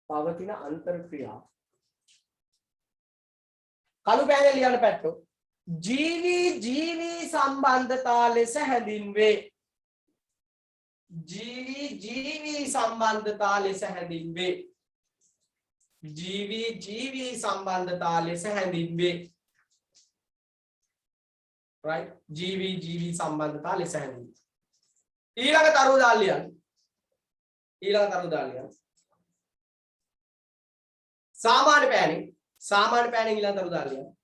පවතින අන්තර්ක්‍රියා කළු පෑනේ ලියන්න පැට්ටෝ. ජීවී සම්බන්ධතා ලෙස හැඳින්වේ. ජීවී සම්බන්ධතා ලෙස හැඳින්වේ. ජීවී සම්බන්ධතා ලෙස හැඳින්වේ. right ජීවි ජීවි සම්බන්ධතා ලෙස හැඳින්වෙනවා. ඊළඟ තරුව දාලියන් सामान्य पैनिंग ඊළඟ තරුව දාලියන්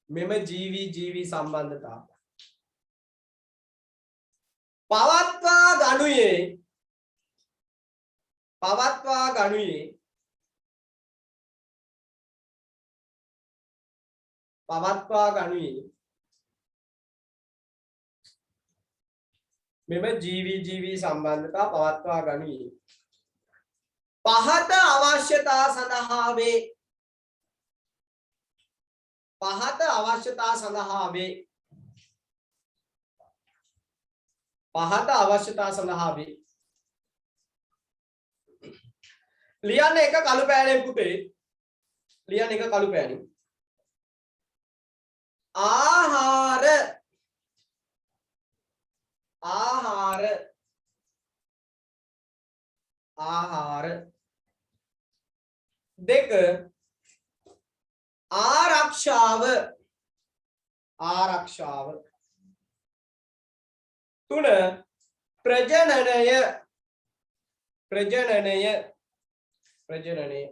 මෙම ජීවි ජීවි සම්බන්ධතා පවත්වා ගනුයේ මෙම ජීවි ජීවි සම්බන්ධතා පවත්වා ගනුයේ පහත අවශ්‍යතා සඳහා වේ ලියන්න එක කළු පෑනෙන් පුතේ ආහාර දෙක ආරක්ෂාව තුන ප්‍රජනනය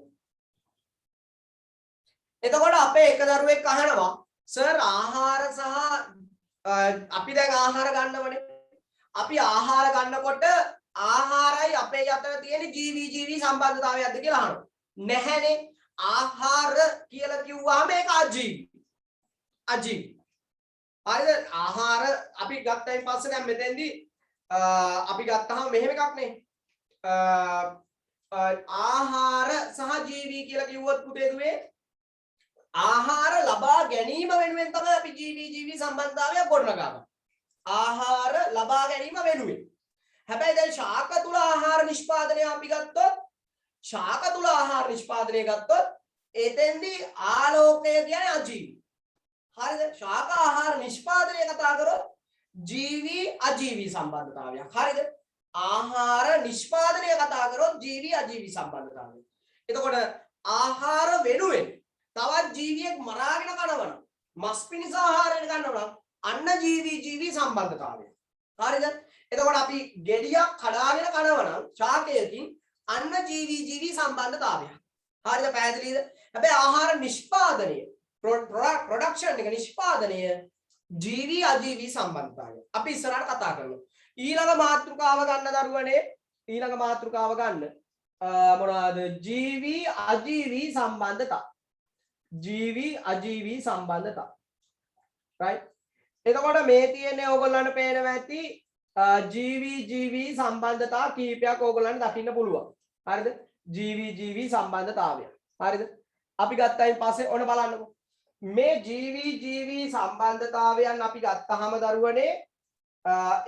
එතකොට අපේ එක දරුවෙක් අහනවා සර් ආහාර සහ අපි දැන් ආහාර ගන්නවනේ අපි ආහාර ගන්නකොට ආහාරයි අපේ අතර තියෙන ජීවි ජීවි සම්බන්ධතාවයක්ද කියලා අහනවා නැහැනේ ආහාර කියලා කිව්වහම ඒක අජීවි හරිද ආහාර අපි ගත්තයින් පස්සේ දැන් මෙතෙන්දී අපි ගත්තාම මෙහෙම එකක් නේ ආහාර සහ ජීවි කියලා කිව්වොත් පුතේ දුවේ ආහාර ලබා ගැනීම වෙනුවෙන් තමයි අපි ජීවි ජීවි සම්බන්ධතාවයක් ගොඩනගන්නේ ආහාර ලබා ගැනීම වෙනුවෙන් හැබැයි දැන් ශාක තුල ආහාර නිෂ්පාදනය අපි ගත්තොත් එතෙන්දී ආලෝකය කියන්නේ අජීවි හරිද ශාක ආහාර නිෂ්පාදනය කතා කරොත් ජීවි අජීවි සම්බන්ධතාවයක් හරිද ආහාර නිෂ්පාදනය කතා කරොත් ජීවි අජීවි සම්බන්ධතාවයක් එතකොට ආහාර වෙනුවෙන් තවත් ජීවියෙක් මරාගෙන කනවනම් මස් පිණිස ආහාරයෙන් ගන්නවා අන්න ජීවි ජීවි සම්බන්ධතාවය හරිද එතකොට අපි ගෙඩියක් කඩාගෙන කනවනම් ශාකයකින් අන්න ජීවි ජීවි සම්බන්ධතාවය හරිද පැහැදිලිද හැබැයි ආහාර නිෂ්පාදනය ප්‍රොඩක්ෂන් එක නිෂ්පාදනය ජීවි අජීවි සම්බන්ධතාවය අපි ඉස්සරහට කතා කරනවා ඊළඟ මාතෘකාව ගන්න දරුවනේ මොනවාද ජීවි අජීවි සම්බන්ධතා right එතකොට මේ තියෙන්නේ ඕගොල්ලන්ට පේනවා ඇති ජීවි ජීවි සම්බන්ධතා කීපයක් ඕගොල්ලන්ට දකින්න පුළුවන් හරිද ජීවි ජීවි සම්බන්ධතාවය හරිද අපි ගත්තයින් පස්සේ ඔන්න බලන්නකෝ මේ ජීවි ජීවි සම්බන්ධතාවයන් අපි ගත්තාම දරුවනේ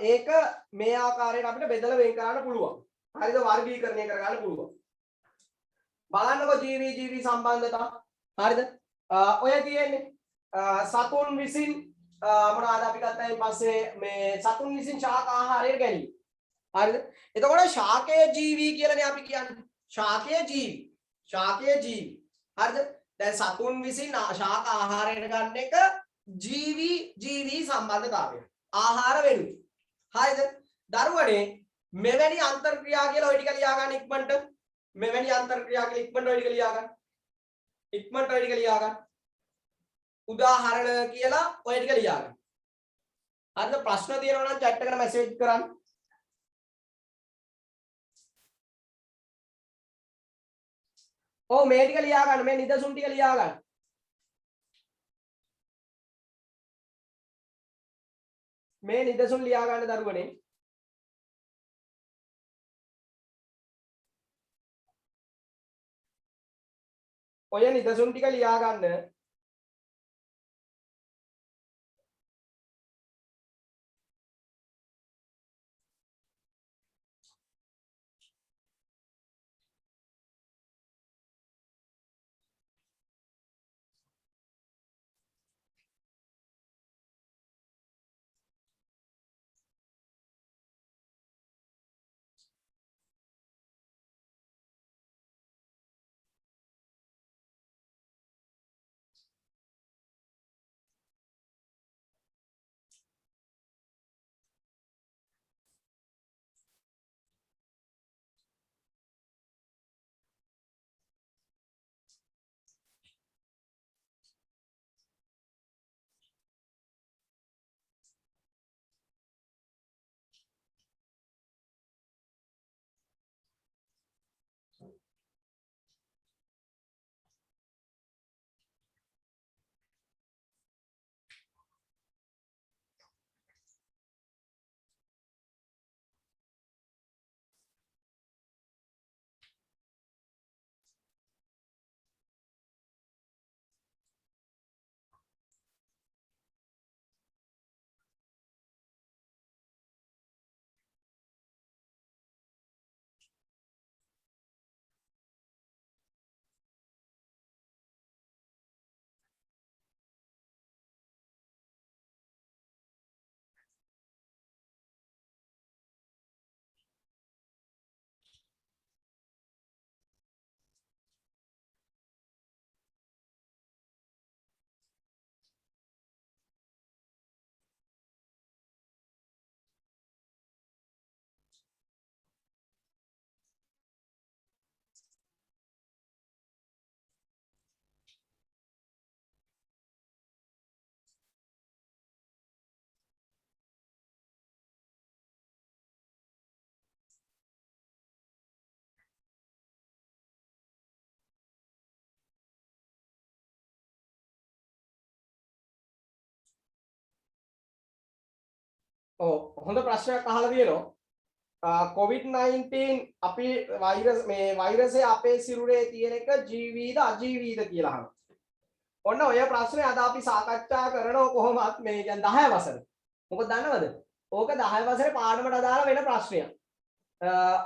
ඒක මේ ආකාරයට අපිට බෙදලා වෙන් කරන්න පුළුවන් හරිද වර්ගීකරණය කරගන්න පුළුවන් බලන්නකෝ ජීවි ජීවි සම්බන්ධතා හරිද ඔය තියෙන්නේ සතුන් විසින් මොනවාද අපි ගත්තයින් පස්සේ මේ සතුන් විසින් ශාක ආහාරය ගැනීම හරිද එතකොට ශාකයේ ජීවි කියලානේ අපි කියන්නේ ශාකයේ ජීවි හරිද දැන් සතුන් විසින් ශාක ආහාරයට ගන්න එක ජීවි ජීවි සම්බන්ධතාවය ආහාර වෙනුයි හරිද දරුවනේ මෙවැනි අන්තර්ක්‍රියා කියලා ඔය ටික ලියා ගන්න ඉක්මනට මෙවැනි අන්තර්ක්‍රියා කියලා ඉක්මනට ඔය ටික ලියා ගන්න උදාහරණ කියලා ඔය ටික ලියා ගන්න හරිද ප්‍රශ්න තියෙනවා නම් chat එකට මැසේජ් කරන්න ඔව් මේ ටික ලියා ගන්න මේ නිදසුන් ටික ලියා ගන්න මේ නිදසුන් ලියා ගන්න දරුවනේ ඔය නිදසුන් ටික ලියා ගන්න හොඳ ප්‍රශ්නයක් අහලා තියෙනවා. COVID-19 අපි වෛරසය අපේ සිරුරේ තියෙන එක ජීවීද අජීවීද කියලා අහනවා. ඔන්න ඔය ප්‍රශ්නේ අද අපි සාකච්ඡා කරනවා කොහොමත් මේ කියන්නේ 10 වසරේ. මොකද දන්නවද? ඕක 10 වසරේ පාඩමට අදාළ වෙන ප්‍රශ්නයක්.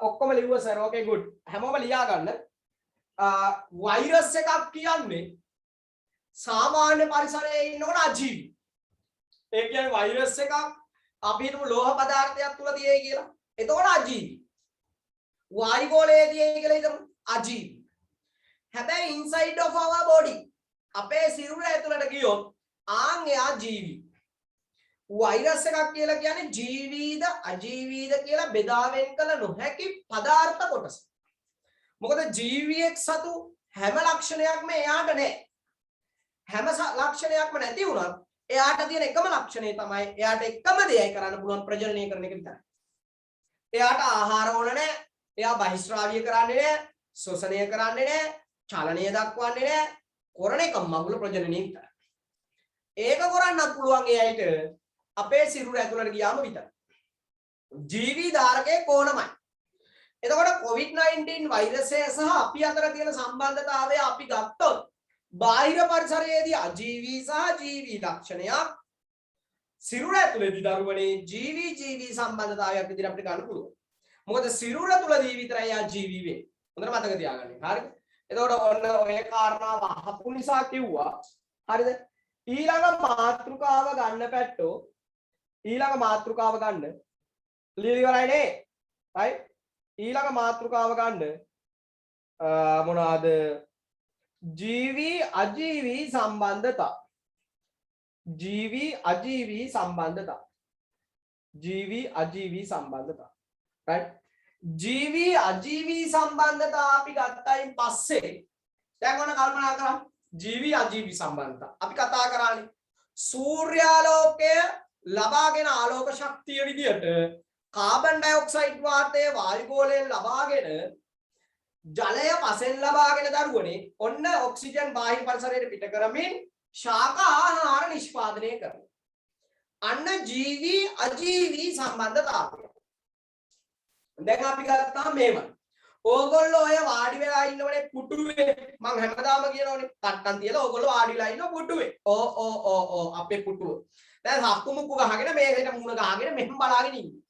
ඔක්කොම ලිව්ව සර්. ඕකේ good. හැමෝම ලියා ගන්න. වෛරස් එකක් කියන්නේ සාමාන්‍ය පරිසරයේ ඉන්නකොට අජීවී. ඒ කියන්නේ වෛරස් එකක් අපි හිතමු ලෝහ පදාර්ථයක් තුල තියෙයි කියලා. එතකොට අජීවී. වායුගෝලයේ තියෙයි කියලා හිතමු අජීවී. හැබැයි inside of our body අපේ සිරුර ඇතුළට ගියොත් ආන් එයා ජීවී. වෛරස් එකක් කියලා කියන්නේ ජීවීද අජීවීද කියලා බෙදා වෙන් කළ නොහැකි පදාර්ථ කොටස. මොකද ජීවියෙක් සතු හැම ලක්ෂණයක්ම එයාට නැහැ. හැම ලක්ෂණයක්ම නැති වුණත් එයාට තියෙන එකම ලක්ෂණය තමයි එයාට එකම දෙයයි කරන්න පුළුවන් ප්‍රජනනය කරන එක විතරයි. එයාට ආහාර ඕන නැහැ. එයා බහිස්රාවීය කරන්නේ නැහැ. ශෝෂණය කරන්නේ නැහැ. චලනය දක්වන්නේ නැහැ. කරන එක මගුල ප්‍රජනනය විතරයි. ඒක කරන්නත් පුළුවන් එයාට අපේ සිරුර ඇතුළට ගියාම විතරයි. ජීවි ධාරකයේ කොනමයි. එතකොට COVID-19 වෛරසය සහ අපි අතර තියෙන සම්බන්ධතාවය අපි ගත්තොත් බාහිර පරිසරයේදී අජීවී සහ ජීවී ලක්ෂණයක් සිරුර ඇතුළේදී දරුවනේ ජීවී සම්බන්ධතාවයක් විදිහට අපිට ගන්න පුළුවන්. මොකද සිරුර තුලදී විතරයි අජීවී වෙන්නේ. හොඳට මතක තියාගන්න. හරිද? එතකොට ඔන්න ඔය කාරණාව අහපු නිසා කිව්වා. හරිද? ඊළඟ මාතෘකාව ගන්න පැත්තෝ. ඊළඟ මාතෘකාව ගන්න. ලියලා ඉවරයි නේ? right? ඊළඟ මාතෘකාව ගන්න මොනවාද? ජීවී අජීවී සම්බන්ධතා. ජීවී අජීවී සම්බන්ධතා. ජීවී අජීවී සම්බන්ධතා. right? ජීවී අජීවී සම්බන්ධතා අපි ගත්තයින් පස්සේ දැන් ඔන්න කල්පනා කරමු. ජීවී අජීවී සම්බන්ධතා අපි කතා කරානේ සූර්යාලෝකය ලබාගෙන ආලෝක ශක්තිය විදියට කාබන් ඩයොක්සයිඩ් වාතය වායුගෝලයෙන් ලබාගෙන ජලය පසෙන් ලබාගෙන දරුවනේ ඔන්න ඔක්සිජන් බාහිර පරිසරයට පිට කරමින් ශාක ආහාර නිෂ්පාදනය කරනවා. අන්න ජීවී අජීවී සම්බන්ධතාවය. දැන් අපි ගත්තා මේවයි. ඕගොල්ලෝ ඔය වාඩි වෙලා ඉන්නවනේ පුටුවේ මම හැමදාම කියනෝනේ තට්ටන් තියලා ඕගොල්ලෝ වාඩි වෙලා ඉන්න පුටුවේ. ඕ අපේ පුටුව. දැන් හක්කු මුක්කු ගහගෙන මේකට මුණ ගහගෙන මෙහෙම බලාගෙන ඉන්නේ.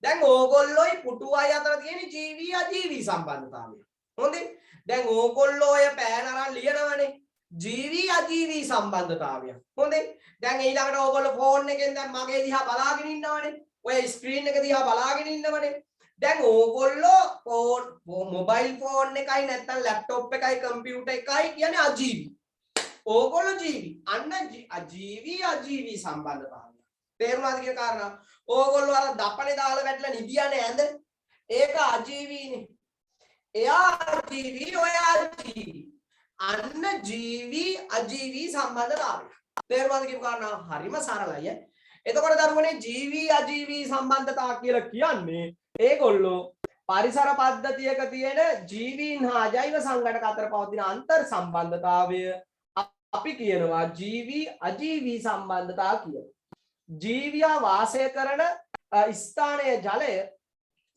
දැන් ඕගොල්ලෝයි පුටුවයි අතර තියෙන ජීවී අජීවී සම්බන්ධතාවය. හොඳේ. දැන් ඕගොල්ලෝ ඔය පෑන අරන් ලියනවනේ ජීවී අජීවී සම්බන්ධතාවය. හොඳේ. දැන් ඊළඟට ඕගොල්ලෝ ෆෝන් එකෙන් දැන් මගේ දිහා බලාගෙන ඉන්නවනේ. ඔය ස්ක්‍රීන් එක දිහා බලාගෙන ඉන්නවනේ. දැන් ඕගොල්ලෝ මොබයිල් ෆෝන් එකයි නැත්නම් ලැප්ටොප් එකයි කම්පියුටර් එකයි කියන්නේ අජීවී. ඕගොල්ලෝ ජීවී. අන්න අජීවී අජීවී සම්බන්ධතාවය. තේරුණාද කියන කාරණා? ඕගොල්ලෝ අර දපනේ දාලා වැටලා නිදියන්නේ ඇඳ. ඒක අජීවීනේ. එයා අජීවී ඔය අජීවී. අන්න ජීවී අජීවී සම්බන්ධතාවය. තේරුණාද කියන කාරණා? හරිම සරලයි. එතකොට දරුවනේ ජීවී අජීවී සම්බන්ධතාව කියලා කියන්නේ ඒගොල්ලෝ පරිසර පද්ධතියක තියෙන ජීවීන් හා ජෛව සංඝටක අතර පවතින අන්තර් සම්බන්ධතාවය අපි කියනවා ජීවී අජීවී සම්බන්ධතාව කියලා. ජීවියා වාසය කරන ස්ථානයේ ජලය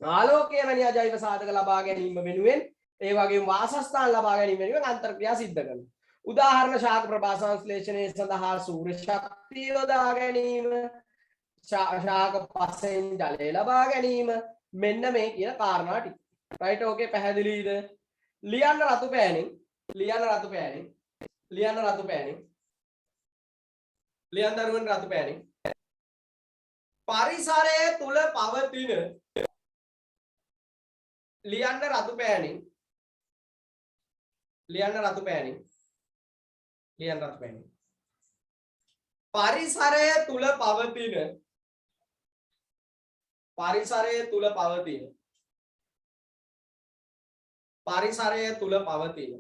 ආලෝකය වැනි අජෛව සාධක ලබා ගැනීම වෙනුවෙන් ඒ වගේම වාසස්ථාන ලබා ගැනීම වෙනුවෙන් අන්තර්ක්‍රියා සිද්ධ කරනවා. උදාහරණ ශාක ප්‍රභා සංශ්ලේෂණය සඳහා සූර්ය ශක්තිය යොදා ගැනීම, ශාක පසෙන් ජලය ලබා ගැනීම, මෙන්න මේ කියන කාරණා ටික. රයිට් ඕකේ පැහැදිලිද? ලියන්න රතු පෑනින් ලියන්න දරුවන් රතු පෑනින් පරිසරය තුල පවතින ලියන්න රතු පෑනින් පරිසරය තුල පවතින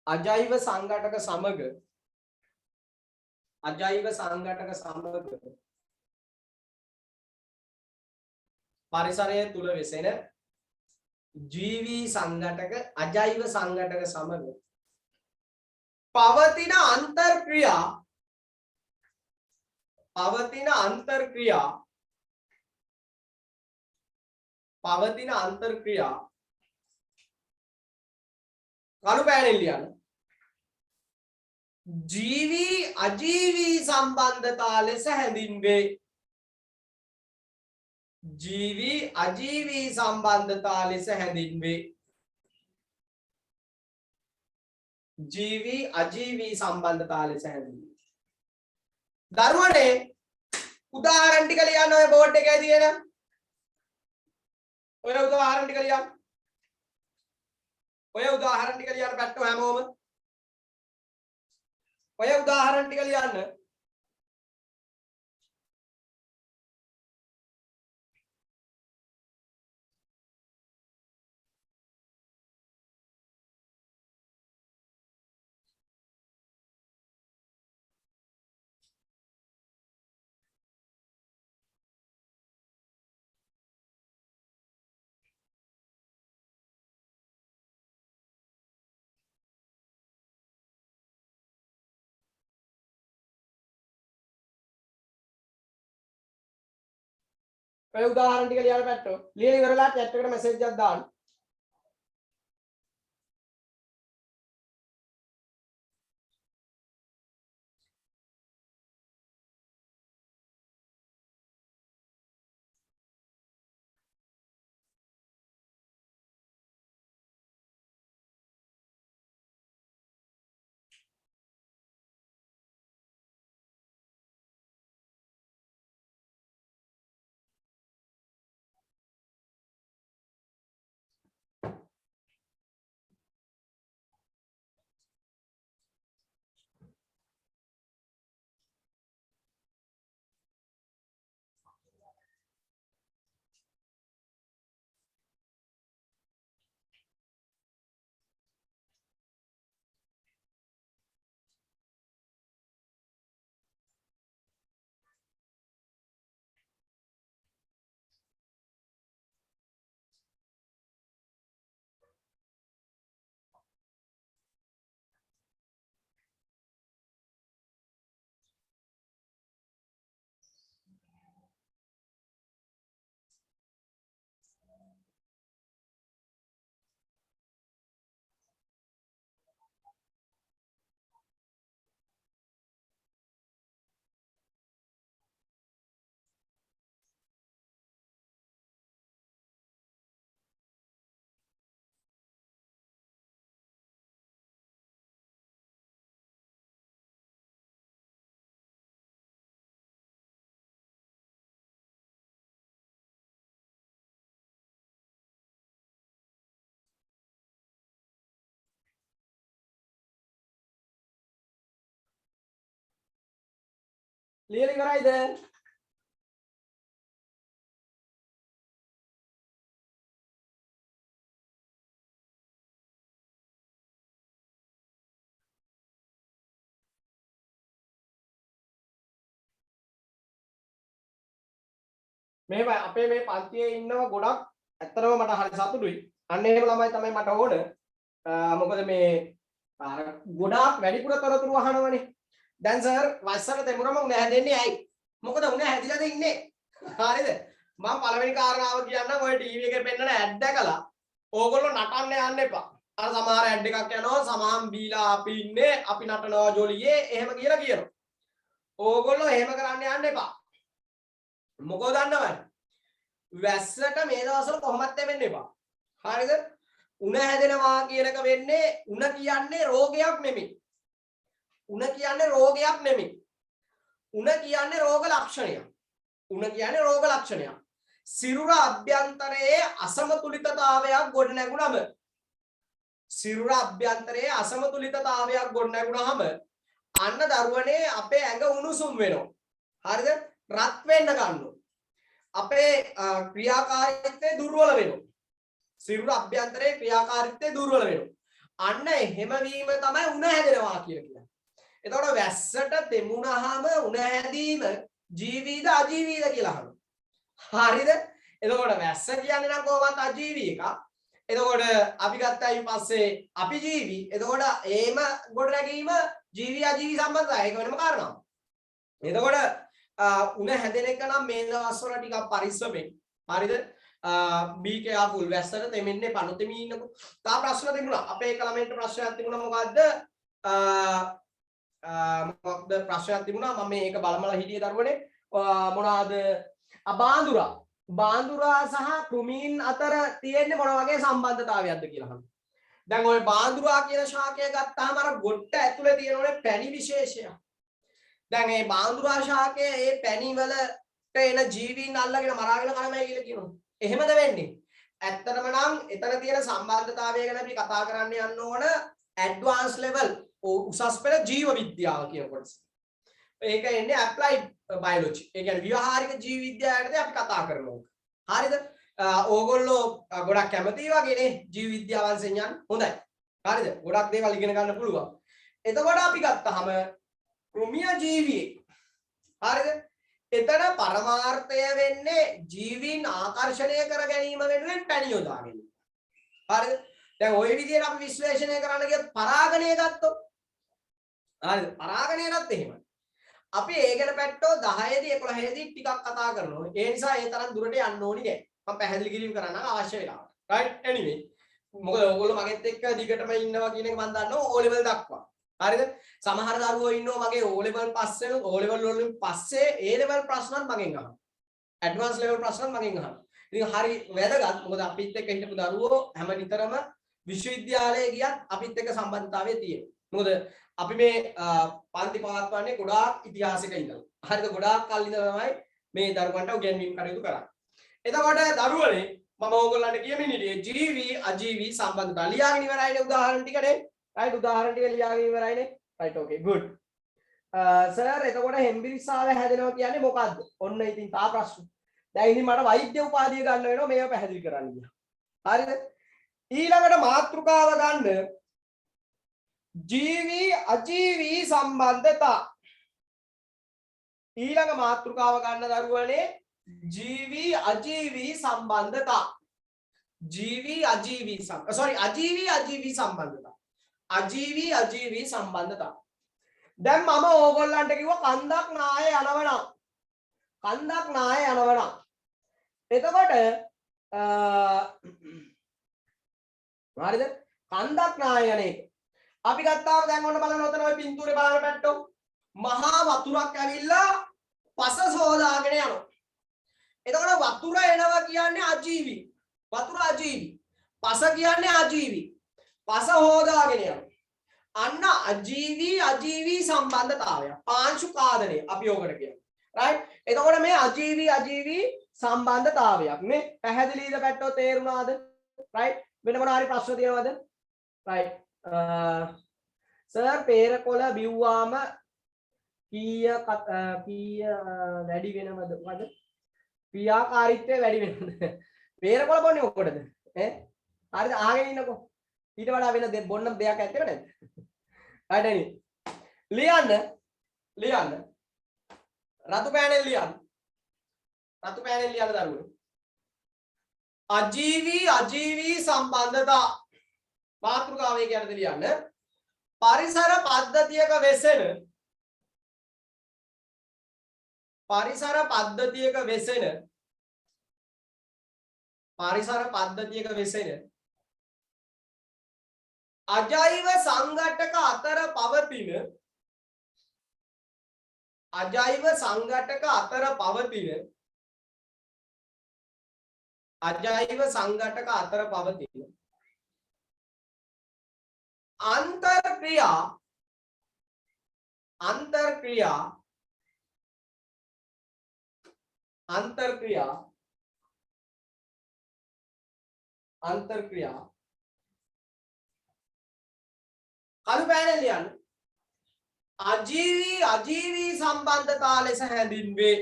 අජෛව සංඝටක සමග අජෛව සංඝටක සමග පරිසරය තුල වෙසෙන ජීවී සංඝටක අජෛව සංඝටක සමග පවතින අන්තර්ක්‍රියා කළු පෑනෙන් ලියන්න ජීවී අජීවී සම්බන්ධතා ලෙස හැඳින්වේ. ජීවී අජීවී සම්බන්ධතා ලෙස හැඳින්වේ. ජීවී අජීවී සම්බන්ධතා ලෙස හැඳින්වේ. දරුවනේ උදාහරණ ටික ලියන්න ඔය බෝඩ් එකේ තියෙන ඔය උදාහරණ ටික ලියන්න. ඔය උදාහරණ ටික ලියන්න පැත්තෝ හැමෝම. ඔය උදාහරණ ටික ලියන්න. ඔය උදාහරණ ටික ලියන්න පැත්තෝ. ලියලා ඉවරලා chat එකට message එකක් දාන්න. ලියලා ඉවරයිද? මේ අපේ මේ පන්තියේ ඉන්නව ගොඩක් ඇත්තටම මට හරි සතුටුයි. අන්න එහෙම ළමයි තමයි මට ඕන. මොකද මේ ගොඩාක් වැඩිපුර තොරතුරු අහනවනේ. දැන් සර් වස්සර දෙමුරම උණ හැදෙන්නේ ඇයි? මොකද උණ හැදිලාද ඉන්නේ? හරිද? මම පළවෙනි කාරණාව කියන්නම් ඔය ටීවී එකේ පෙන්නන ඇඩ් දැකලා ඕගොල්ලෝ නටන්න යන්න එපා. අර සමහර ඇඩ් එකක් යනවා සමාම් බීලා අපි ඉන්නේ අපි නටනවා ජොලියේ එහෙම කියලා කියනවා. ඕගොල්ලෝ එහෙම කරන්න යන්න එපා. මොකෝ දන්නවද? වැස්සට මේ දවස්වල කොහොමත් වෙන්න එපා. හරිද? උණ හැදෙනවා කියන එක වෙන්නේ උණ කියන්නේ රෝගයක් නෙමෙයි. උණ කියන්නේ රෝගයක් නෙමෙයි. උණ කියන්නේ රෝග ලක්ෂණයක්. උණ කියන්නේ රෝග ලක්ෂණයක්. සිරුර අභ්‍යන්තරයේ අසමතුලිතතාවයක් ගොඩ නැගුණම සිරුර අභ්‍යන්තරයේ අසමතුලිතතාවයක් ගොඩ නැගුණාම අන්න දරුවනේ අපේ ඇඟ උණුසුම් වෙනවා. හරිද? රත් වෙන්න ගන්නවා. අපේ ක්‍රියාකාරීත්වය දුර්වල වෙනවා. සිරුර අභ්‍යන්තරයේ ක්‍රියාකාරීත්වය දුර්වල වෙනවා. අන්න එහෙම වීම තමයි උණ හැදෙනවා කියලා කියන්නේ. එතකොට වැස්සට තෙමුණාම උණ හැදීම ජීවීද අජීවීද කියලා අහනවා. හරිද? එතකොට වැස්ස කියන්නේ නම් කොහොමවත් අජීවී එකක්. එතකොට අපි ගත්තයින් පස්සේ අපි ජීවි. එතකොට ඒම ගොඩ නැගීම ජීවි අජීවි සම්බන්ධයි. ඒක වෙනම කාරණාවක්. එතකොට උණ හැදෙන එක නම් මේ දවස්වල ටිකක් පරිස්සමෙන්. හරිද? be careful වැස්සට තෙමෙන්න එපා. නොතෙමී ඉන්නකෝ. තා ප්‍රශ්න තිබුණා. අපේ එක ළමයින්ට ප්‍රශ්නයක් තිබුණා. මොකද්ද? මොකක්ද ප්‍රශ්නයක් තිබුණා. මම මේක බලමලා හිටියේ දරුවනේ. මොනවාද? බාඳුරා සහ කෘමීන් අතර තියෙන්නේ මොන වගේ සම්බන්ධතාවයක්ද කියලා අහනවා. දැන් ඔය බාඳුරා කියන ශාකය ගත්තාම අර ගොට්ට ඇතුලේ තියෙනෝනේ පැණි විශේෂය. දැන් මේ බාඳුරා ශාකය ඒ පැණි වලට එන ජීවීන් අල්ලගෙන මරාගෙන කනමයි කියලා කියනවා. එහෙමද වෙන්නේ? ඇත්තටම නම් එතන තියෙන සම්බන්ධතාවය ගැන අපි කතා කරන්න යන්න ඕන ඇඩ්වාන්ස් ලෙවල් උසස් පෙළ ජීව විද්‍යාව කියන කොටස. ඒක එන්නේ ඇප්ලයිඩ් බයොලොජි. ඒ කියන්නේ ව්‍යවහාරික ජීව විද්‍යාවකදී අපි කතා කරනවා. හරිද? ඕගොල්ලෝ ගොඩක් කැමතියි වගේනේ ජීව විද්‍යාව වංශයෙන් හොඳයි. හරිද? ගොඩක් දේවල් ඉගෙන ගන්න පුළුවන්. එතකොට අපි ගත්තාම කෘමිය ජීවියෙක්. හරිද? එතන පරමාර්ථය වෙන්නේ ජීවීන් ආකර්ෂණය කර ගැනීම වෙනුවෙන් පැණි යොදා ගැනීම. හරිද? දැන් ওই විදිහට අපි විශ්ලේෂණය කරන්න ගියොත් පරාගණය ගත්තොත් හරිද? පරාගණයනත් එහෙමයි. අපි ඒ ගැන පැත්තෝ 10 දී 11 දී ටිකක් කතා කරනවා. ඒ නිසා ඒ තරම් දුරට යන්න ඕනි නෑ. මම පැහැදිලි කිරීම කරන්න අවශ්‍ය වෙලාවට. right? anyway. මොකද ඕගොල්ලෝ මගෙත් එක්ක දිගටම ඉන්නවා කියන එක මම දන්නවා O level දක්වා. හරිද? සමහර දරුවෝ ඉන්නවා මගේ O level පස්සේ O level වලින් පස්සේ A level ප්‍රශ්නත් මගෙන් අහනවා. ඇඩ්වාන්ස් level ප්‍රශ්නත් මගෙන් අහනවා. ඉතින් හරි වැදගත්. මොකද අපිත් එක්ක හිටපු දරුවෝ හැම නිතරම විශ්වවිද්‍යාලයේ ගියත් අපිත් එක්ක සම්බන්ධතාවය තියෙනවා. මොකද අපි මේ පන්ති පවත්වන්නේ ගොඩාක් ඉතිහාසයක ඉඳලා. හරිද? ගොඩාක් කල් ඉඳලා තමයි මේ දරුවන්ට උගන්වීම් කටයුතු කරන්නේ. එතකොට දරුවනේ මම ඕගොල්ලන්ට කියමින් හිටියේ ජීවි අජීවි සම්බන්ධතාව. ලියාගෙන ඉවරයිනේ උදාහරණ ටිකනේ. right උදාහරණ ටික ලියාගෙන ඉවරයිනේ. right okay good. සර් එතකොට හෙම්බිරිස්සාව හැදෙනවා කියන්නේ මොකද්ද? ඔන්න ඉතින් තා ප්‍රශ්න. දැන් ඉතින් මට වෛද්‍ය උපාධිය ගන්න වෙනවා මේව පැහැදිලි කරන්න ගියා. හරිද? ඊළඟට මාතෘකාව ගන්න ජීවි අජීවි සම්බන්ධතා. ඊළඟ මාතෘකාව ගන්න දරුවනේ ජීවි අජීවි සම්බන්ධතා. ජීවි අජීවි අජීවි අජීවි සම්බන්ධතා. අජීවි අජීවි සම්බන්ධතා. දැන් මම ඕගොල්ලන්ට කිව්වා කන්දක් නායේ යනවනම්. කන්දක් නායේ යනවනම්. එතකොට හරිද? කන්දක් නායේ යන එක. අපි ගත්තාම දැන් ඔන්න බලන්න ඔතන ওই පින්තූරේ බලන්න පැට්ටෝ. මහා වතුරක් ඇවිල්ලා පස සෝදාගෙන යනවා. එතකොට වතුර එනවා කියන්නේ අජීවි. වතුර අජීවි. පස කියන්නේ අජීවි. පස හොදාගෙන යනවා. අන්න අජීවි අජීවි සම්බන්ධතාවය. පාංශු කාදනය අපි ඕකට කියනවා. right? එතකොට මේ අජීවි අජීවි සම්බන්ධතාවයක් නේ. පැහැදිලිද පැට්ටෝ තේරුණාද? right? වෙන මොනවා හරි ප්‍රශ්න තියෙනවද? right. සර් පේරකොළ බිව්වාම කීය වැඩි වෙනවද? මොකද? ක්‍රියාකාරීත්වය වැඩි වෙනවද? පේරකොළ බොන්නේ මොකටද? හරිද? අහගෙන ඉන්නකෝ. ඊට වඩා වෙන බොන්න දෙයක් ඇත්තේ නැද්ද? හරිද? ලියන්න. රතු පෑනෙන් ලියන්න. රතු පෑනෙන් ලියන්න දරුවෝ. අජීවි අජීවි සම්බන්ධතා මාතෘකාවේ කියනද ලියන්න. පරිසර පද්ධතියක වෙසෙන අජෛව සංඝටක අතර පවතින අන්තර්ක්‍රියා කළු පෑනෙන් ලියන්න. අජීවි අජීවි සම්බන්ධතා ලෙස හැඳින්වේ.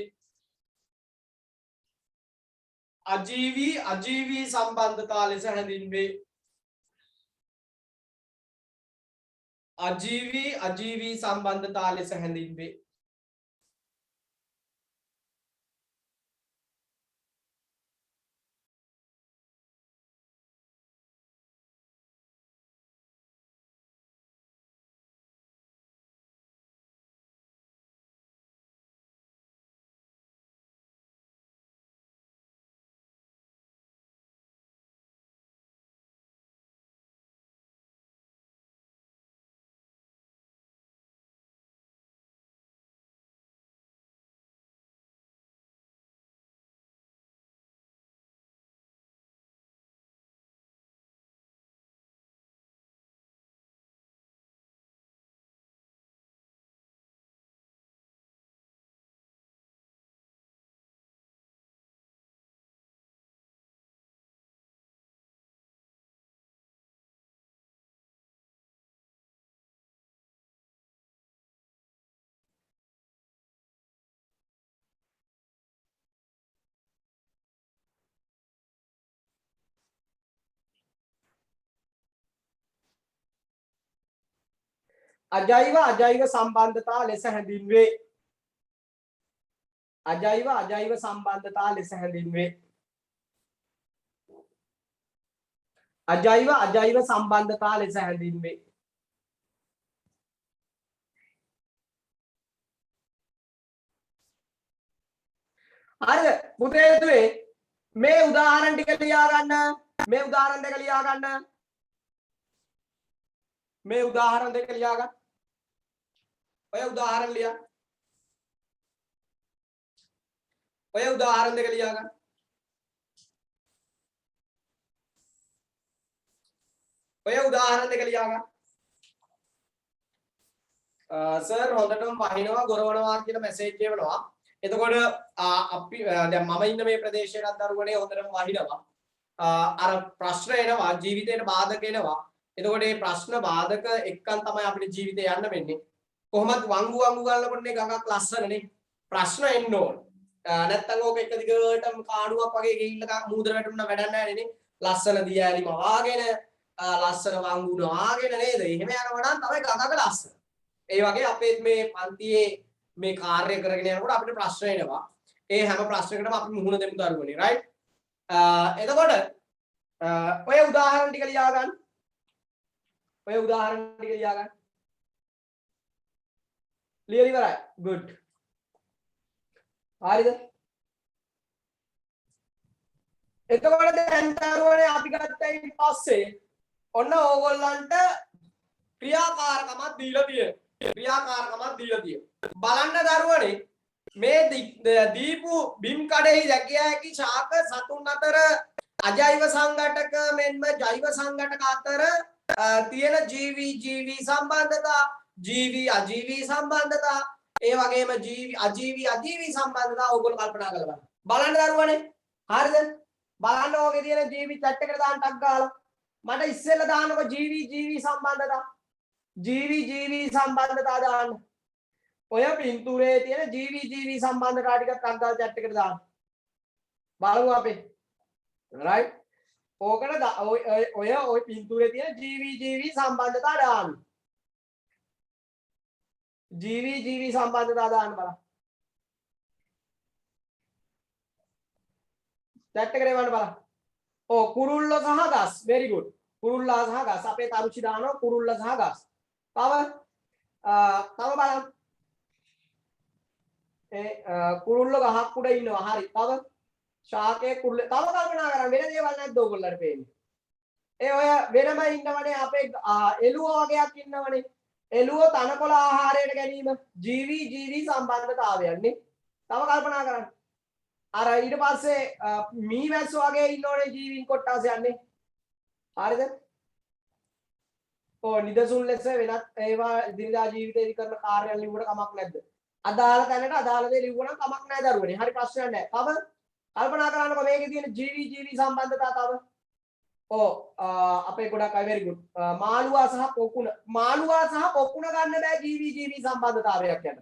අජීවි අජීවි සම්බන්ධතා ලෙස හැඳින්වේ. අජීවී සම්බන්ධතා ලෙස හැඳින්වේ. අජෛව සම්බන්ධතා ලෙස හැඳින්වේ. අජෛව සම්බන්ධතා ලෙස හැඳින්වේ. අජෛව සම්බන්ධතා ලෙස හැඳින්වේ. හරිද පුතේ මේ උදාහරණ ටික ලියා ගන්න. මේ උදාහරණ දෙක ලියා ගන්න. මේ උදාහරණ දෙක ලියා ගන්න. ඔය උදාහරණ ලියා. ඔය උදාහරණ දෙක ලියා ගන්න. ඔය උදාහරණ දෙක ලියා ගන්න. සර් හොඳටම වහිනවා ගොරවනවා කියලා මැසේජ් එවනවා. එතකොට අපි දැන් මම ඉන්න මේ ප්‍රදේශයකට දරුවනේ හොඳටම වහිනවා. අර ප්‍රශ්න එනවා ජීවිතේට බාධක එනවා. එතකොට මේ ප්‍රශ්න බාධක එක්කන් තමයි අපිට ජීවිතේ යන්න වෙන්නේ. කොහොමද වංගු ගන්නකොටනේ ගඟක් ලස්සනනේ. ප්‍රශ්න එන්න ඕන. නැත්තම් ඕක එක දිගටම කාඩුවක් වගේ ගිහිල්ලා මූදර වැටුණා වැඩක් නැහැ නේ. ලස්සන දියෑලිම වාගෙන ලස්සන වංගු වාගෙන නේද? එහෙම යනවා නම් තමයි ගඟක ලස්සන. ඒ වගේ අපේ මේ පන්තියේ මේ කාර්ය කරගෙන යනකොට අපිට ප්‍රශ්න එනවා. ඒ හැම ප්‍රශ්නයකටම අපි මුහුණ දෙමු දරුවනේ රයිට්. එතකොට ඔය උදාහරණ ටික ලියා ගන්න. ඔය උදාහරණ ටික ලියා ගන්න. ලියලා ඉවරයි. good. හරිද? එතකොට දැන් දරුවනේ අපි ගත්තයින් පස්සේ ඔන්න ඕගොල්ලන්ට ක්‍රියාකාරකමක් දීලා තියෙනවා. බලන්න දරුවනේ මේ දීපු බිම් කඩෙහි දැකිය හැකි ශාක සතුන් අතර අජෛව සංඝටක මෙන්ම ජෛව සංඝටක අතර තියෙන ජීවි සම්බන්ධතා, ජීවි අජීවි සම්බන්ධතා, ඒ වගේම ජීවි අජීවි සම්බන්ධතා ඕගොල්ලෝ කල්පනා කරලා බලන්න දරුවනේ. හරිද? බලන්න ඕකේ තියෙන ජීවි chat එකට දාන්න ටක් ගාලා මට ඉස්සෙල්ලා දාන්නකො ජීවි සම්බන්ධතා. ජීවි සම්බන්ධතා දාන්න. ඔය පින්තූරේ තියෙන ජීවි සම්බන්ධතා ටික ටක් ගාලා chat එකට දාන්න. බලමු අපේ. right? ඕකට ඔය පින්තූරේ තියෙන ජීවි සම්බන්ධතා දාන්න. ජීවි සම්බන්ධතා දාන්න බලන්න. chat එකට එවන්න බලන්න. කුරුල්ල සහ ගස්. very good. කුරුල්ලා සහ ගස්. අපේ තරුචි දානවා කුරුල්ල සහ ගස්. තව බලන්න. කුරුල්ල ගහක් උඩ ඉන්නවා. හරි. තව ශාකයේ කුරුල්ල. තව කල්පනා කරන්න වෙන දේවල් නැද්ද ඕගොල්ලන්ට පේන්නේ? ඔය වෙනම ඉන්නවනේ අපේ එළුව වගේක් ඉන්නවනේ. එළුව තනකොළ ආහාරයට ගැනීම ජීවි සම්බන්ධතාවයක් නේ. තව කල්පනා කරන්න. අර ඊට පස්සේ මීමැස්ස වගේ ඉන්නෝනේ ජීවීන් කොට්ටාසයක් නේ. හරිද? නිදසුන් ලෙස වෙනත් ඒවා දිනදා ජීවිතේදී කරන කාර්යයන් ලිව්වට කමක් නැද්ද? අදාළ තැනට අදාළ දේ ලිව්වනම් කමක් නැහැ දරුවනේ. හරි ප්‍රශ්නයක් නැහැ. තව කල්පනා කරන්නකො මේකේ තියෙන ජීවි සම්බන්ධතා තව. අපේ ගොඩක් අය very good. මාළුවා සහ පොකුණ ගන්න බෑ ජීවි සම්බන්ධතාවයක් යටතේ.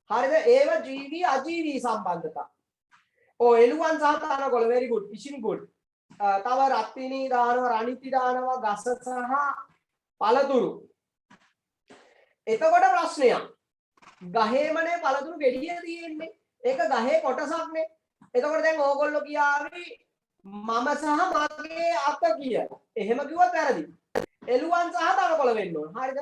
හරිද? ඒව ජීවි අජීවි සම්බන්ධතා. එළුවන් සහ තනකොළ very good. ඉෂිනි good. තව රත්තිනී දානවා, රණිති දානවා, ගස සහ පළතුරු. එතකොට ප්‍රශ්නයක්. ගහේමනේ පළතුරු ගෙඩිය තියෙන්නේ. ඒක ගහේ කොටසක්නේ. එතකොට දැන් ඕගොල්ලෝ කියාවි මම සහ මගේ අත කියලා. එහෙම කිව්වොත් වැරදි. එළුවන් සහ තනකොළ වෙන්න ඕන. හරිද?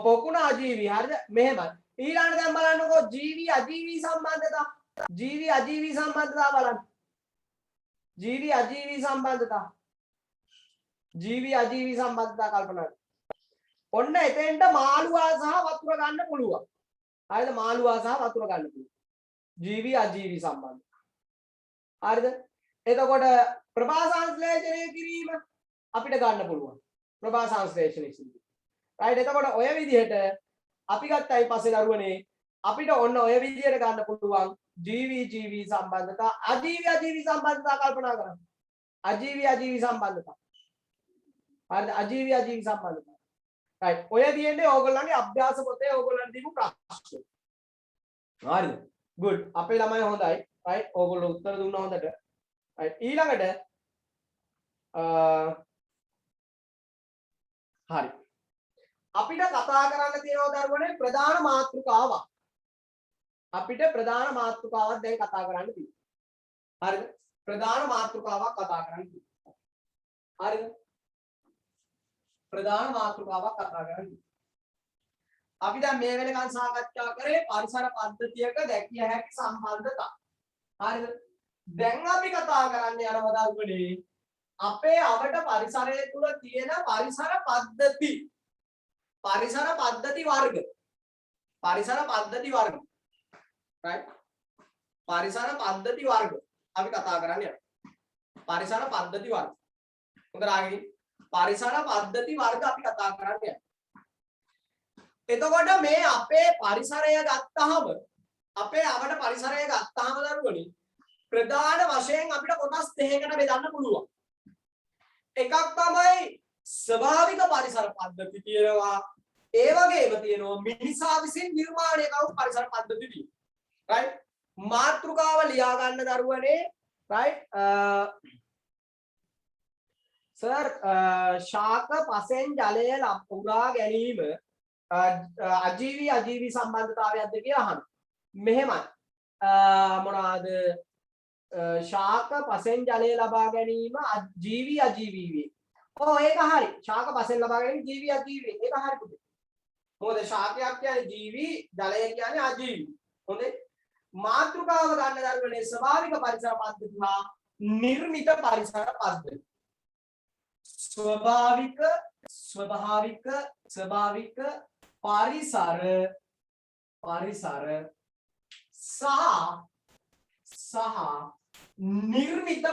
පොකුණා ජීවි. හරිද? මෙහෙමයි. ඊළඟට දැන් බලන්නකෝ ජීවි අජීවි සම්බන්ධතා. ජීවි අජීවි සම්බන්ධතා බලන්න. ජීවි අජීවි සම්බන්ධතා. ජීවි අජීවි සම්බන්ධතා කල්පනා කරන්න. ඔන්න එතෙන්ට මාළුවා සහ වතුර ගන්න පුළුවන්. හරිද? මාළුවා සහ වතුර ගන්න පුළුවන්. ජීවි අජීවි සම්බන්ධ. හරිද? එතකොට ප්‍රභා සංශ්ලේෂණය කිරීම අපිට ගන්න පුළුවන්. ප්‍රභා සංශ්ලේෂණය කිරීම. රයිට්. එතකොට ඔය විදිහට අපි ගත්තයි පස්සේ දරුවනේ අපිට ඔන්න ඔය විදිහට ගන්න පුළුවන් ජීවි ජීවි සම්බන්ධතා, අජීවි අජීවි සම්බන්ධතා කල්පනා කරන්න. අජීවි අජීවි සම්බන්ධතා. හරිද? අජීවි අජීවි සම්බන්ධතා. right ඔය තියෙන්නේ ඕගොල්ලන්ගේ අභ්‍යාස පොතේ ඕගොල්ලන් දීපු ප්‍රශ්න. හරිද? good අපේ ළමයි හොඳයි. right ඕගොල්ලෝ උත්තර දුන්නා හොඳට. right ඊළඟට හරි අපිට කතා කරන්න තියෙනවා දරුවනේ ප්‍රධාන මාතෘකාවක්. අපිට ප්‍රධාන මාතෘකාවක් දැන් කතා කරන්න තියෙනවා. හරිද? ප්‍රධාන මාතෘකාවක් කතා කරන්න තියෙනවා. හරිද? ප්‍රධාන මාතෘකාවක් කතා කරන්නේ. අපි දැන් මේ වෙනකන් සාකච්ඡා කරේ පරිසර පද්ධතියක දැකිය හැකි සම්බන්ධතා. හරිද? දැන් අපි කතා කරන්න යනවා දරුවනේ අපේ අවට පරිසරය තුල තියෙන පරිසර පද්ධති. පරිසර පද්ධති වර්ග. පරිසර පද්ධති වර්ග. right? පරිසර පද්ධති වර්ග. අපි කතා කරන්න යනවා. පරිසර පද්ධති වර්ග. හොඳට ආගෙන පරිසර පද්ධති වර්ග අපි කතා කරන්නේ. එතකොට මේ අපේ පරිසරය ගත්තාම අපේ අපට පරිසරය ගත්තාම දරුවනි ප්‍රධාන වශයෙන් අපිට කොටස් දෙකකට බෙදන්න පුළුවන්. එකක් තමයි ස්වභාවික පරිසර පද්ධති තියෙනවා. ඒ වගේම තියෙනවා මිනිසා විසින් නිර්මාණය කරපු පරිසර පද්ධති තියෙනවා. right? මාතෘකාව ලියා ගන්න දරුවනේ right? සර් ශාක පසෙන් ජලය පුරා ගැනීම අජීවි අජීවි සම්බන්ධතාවයක්ද කියලා අහන්න. මෙහෙමයි. මොනවාද ශාක පසෙන් ජලය ලබා ගැනීම ජීවි අජීවි වේ. ඔව් ඒක හරි. ශාක පසෙන් ලබා ගැනීම ජීවි අජීවි. ඒක හරි පුතේ. මොකද ශාකයක් කියන්නේ ජීවි, ජලය කියන්නේ අජීවි. හොඳේ. මාතෘකාව ගන්න දරුවනේ ස්වභාවික පරිසර පද්ධති හා නිර්මිත පරිසර පද්ධති. ස්වභාවික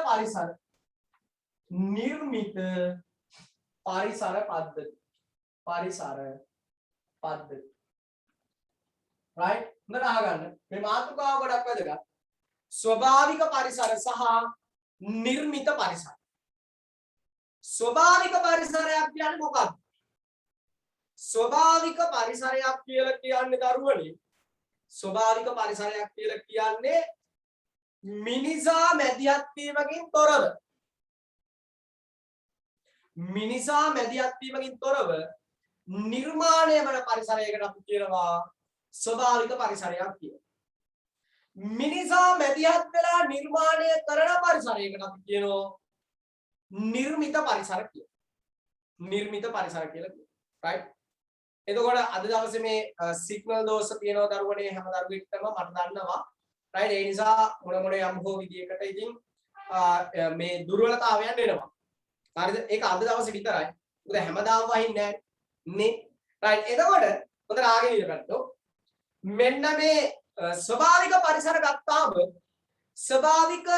පරිසර සහ නිර්මිත පරිසර පද්ධති. right? හොඳට අහගන්න. මේ මාතෘකාව ගොඩක් වැදගත්. ස්වභාවික පරිසර සහ නිර්මිත පරිසර. ස්වභාවික පරිසරයක් කියන්නේ මොකක්ද? ස්වභාවික පරිසරයක් කියලා කියන්නේ දරුවනේ ස්වභාවික පරිසරයක් කියලා කියන්නේ මිනිසා මැදිහත් වීමකින් තොරව නිර්මාණය වන පරිසරයකට අපි කියනවා ස්වභාවික පරිසරයක් කියලා. මිනිසා මැදිහත් වෙලා නිර්මාණය කරන පරිසරයකට අපි කියනවා නිර්මිත පරිසර කියලා. නිර්මිත පරිසර කියලා කියනවා. right? එතකොට අද දවසේ මේ සිග්නල් දෝෂ තියෙනවා දරුවනේ හැම දරුවෙක්ටම මට දන්නවා. right? ඒ නිසා මොන යම් හෝ විදියකට ඉතින් මේ දුර්වලතාවයන් එනවා. හරිද? ඒක අද දවසේ විතරයි. මොකද හැමදාම වහින්නේ නැහැ නේ. right? එතකොට හොඳට ආගෙන ඉඳගන්නකො. මෙන්න මේ ස්වභාවික පරිසර ගත්තාම ස්වභාවික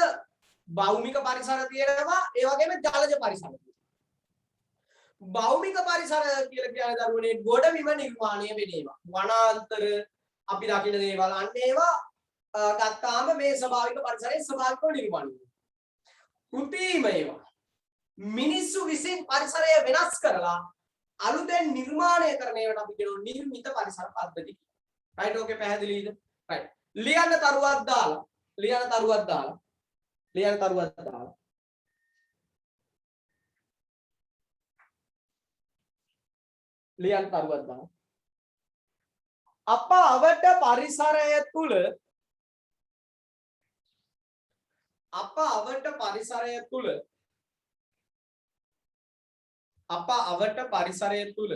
භෞමික පරිසර තියෙනවා ඒ වගේම ජලජ පරිසර තියෙනවා. භෞමික පරිසර කියලා කියන්නේ දරුවනේ ගොඩබිම නිර්මාණය වෙන ඒවා. වනාන්තර අපි දකින දේවල් අන්න ඒවා ගත්තාම මේ ස්වභාවික පරිසරයේ ස්වභාවිකව නිර්මාණය වෙනවා. කෘත්‍රිම ඒවා. මිනිස්සු විසින් පරිසරය වෙනස් කරලා අලුතෙන් නිර්මාණය කරන ඒවාට අපි කියනවා නිර්මිත පරිසර පද්ධති. right? ඕකේ පැහැදිලිද? right. ලියන්න තරුවක් දාලා ලියන්න තරුවක් දාන්න. අප අවට පරිසරය තුල අප අවට පරිසරය තුල අප අවට පරිසරය තුල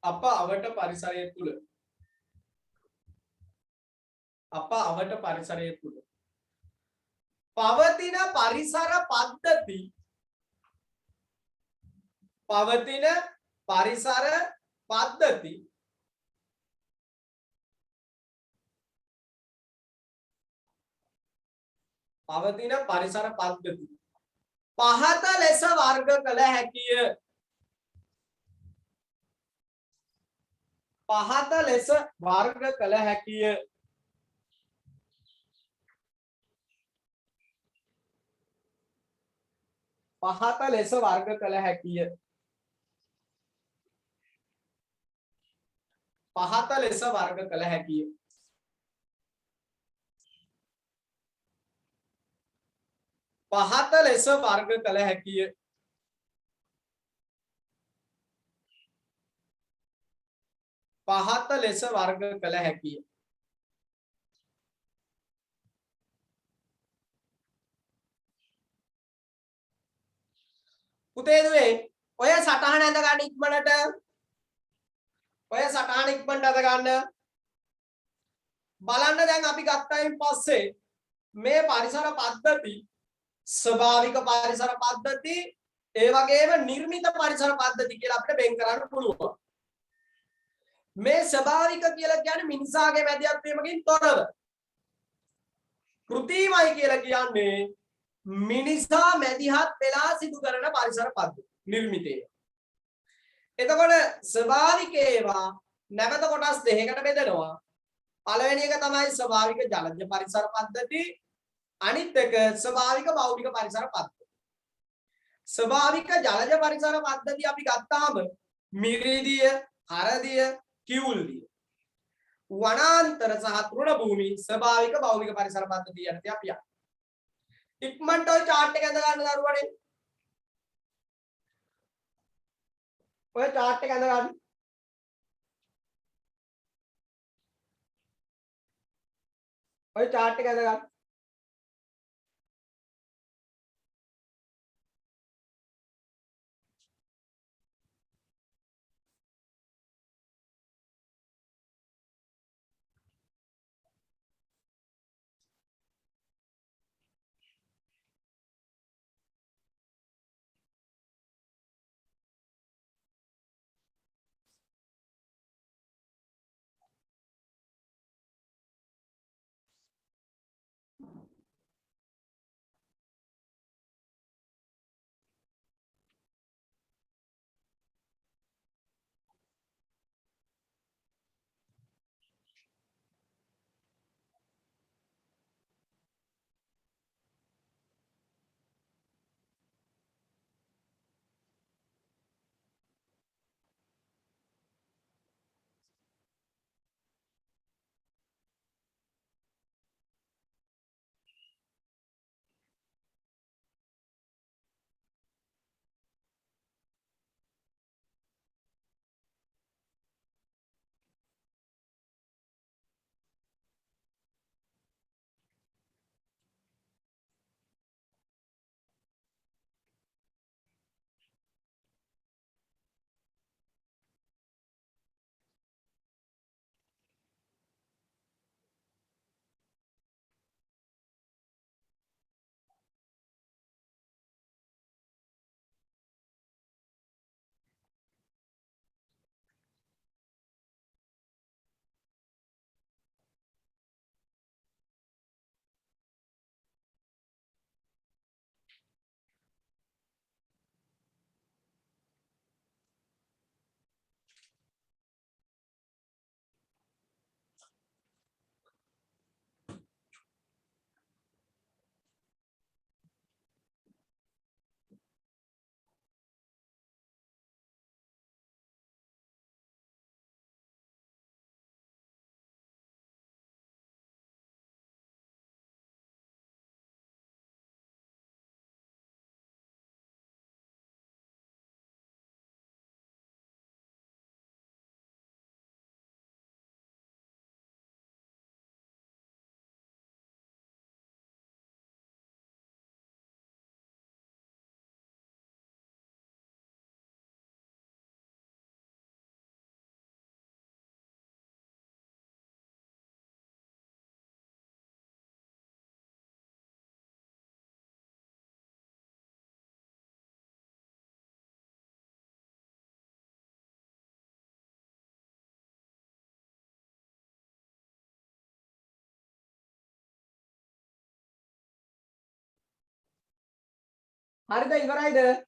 අප අවට පරිසරය තුල අප අවට පරිසරය තුල පවතින පරිසර පද්ධති පවතින පරිසර පද්ධති පවතින පරිසර පද්ධති පහත ලෙස වර්ග කළ හැකිය. පහත ලෙස වර්ග කළ හැකිය. පහත ලෙස වර්ග කළ හැකිය. පහත ලෙස වර්ග කළ හැකිය. පහත ලෙස වර්ග කළ හැකිය. පහත ලෙස වර්ග කළ හැකිය. පුතේ දුවේ ඔය සටහන ඇඳ ගන්න ඉක්මනට. ඔය සටහන ඉක්මනට ඇඳ ගන්න. බලන්න දැන් අපි ගත්තයින් පස්සේ මේ පරිසර පද්ධති ස්වභාවික පරිසර පද්ධති ඒ වගේම නිර්මිත පරිසර පද්ධති කියලා අපිට වෙන් කරන්න පුළුවන්. මේ ස්වභාවික කියලා කියන්නේ මිනිසාගේ මැදිහත් වීමකින් තොරව. කෘත්‍රිමයි කියලා කියන්නේ මිනිසා මැදිහත් වෙලා සිදු කරන පරිසර පද්ධති නිර්මිතය. එතකොට ස්වභාවික ඒවා නැවත කොටස් දෙකකට බෙදෙනවා. පළවෙනි එක තමයි ස්වභාවික ජලජ පරිසර පද්ධති. අනිත් එක ස්වභාවික භෞතික පරිසර පද්ධති. ස්වභාවික ජලජ පරිසර පද්ධති අපි ගත්තාම මිරිදිය, හරදිය, කිවුල්දිය, වනාන්තර සහ තෘණ භූමි ස්වභාවික භෞතික පරිසර පද්ධතිය යටතේ අපි යනවා. ඉක්මනට ඔය chart එක ඇඳ ගන්න දරුවනේ. ඔය chart එක ඇඳ ගන්න. ඔය chart එක ඇඳ ගන්න. හරිද ඉවරයිද?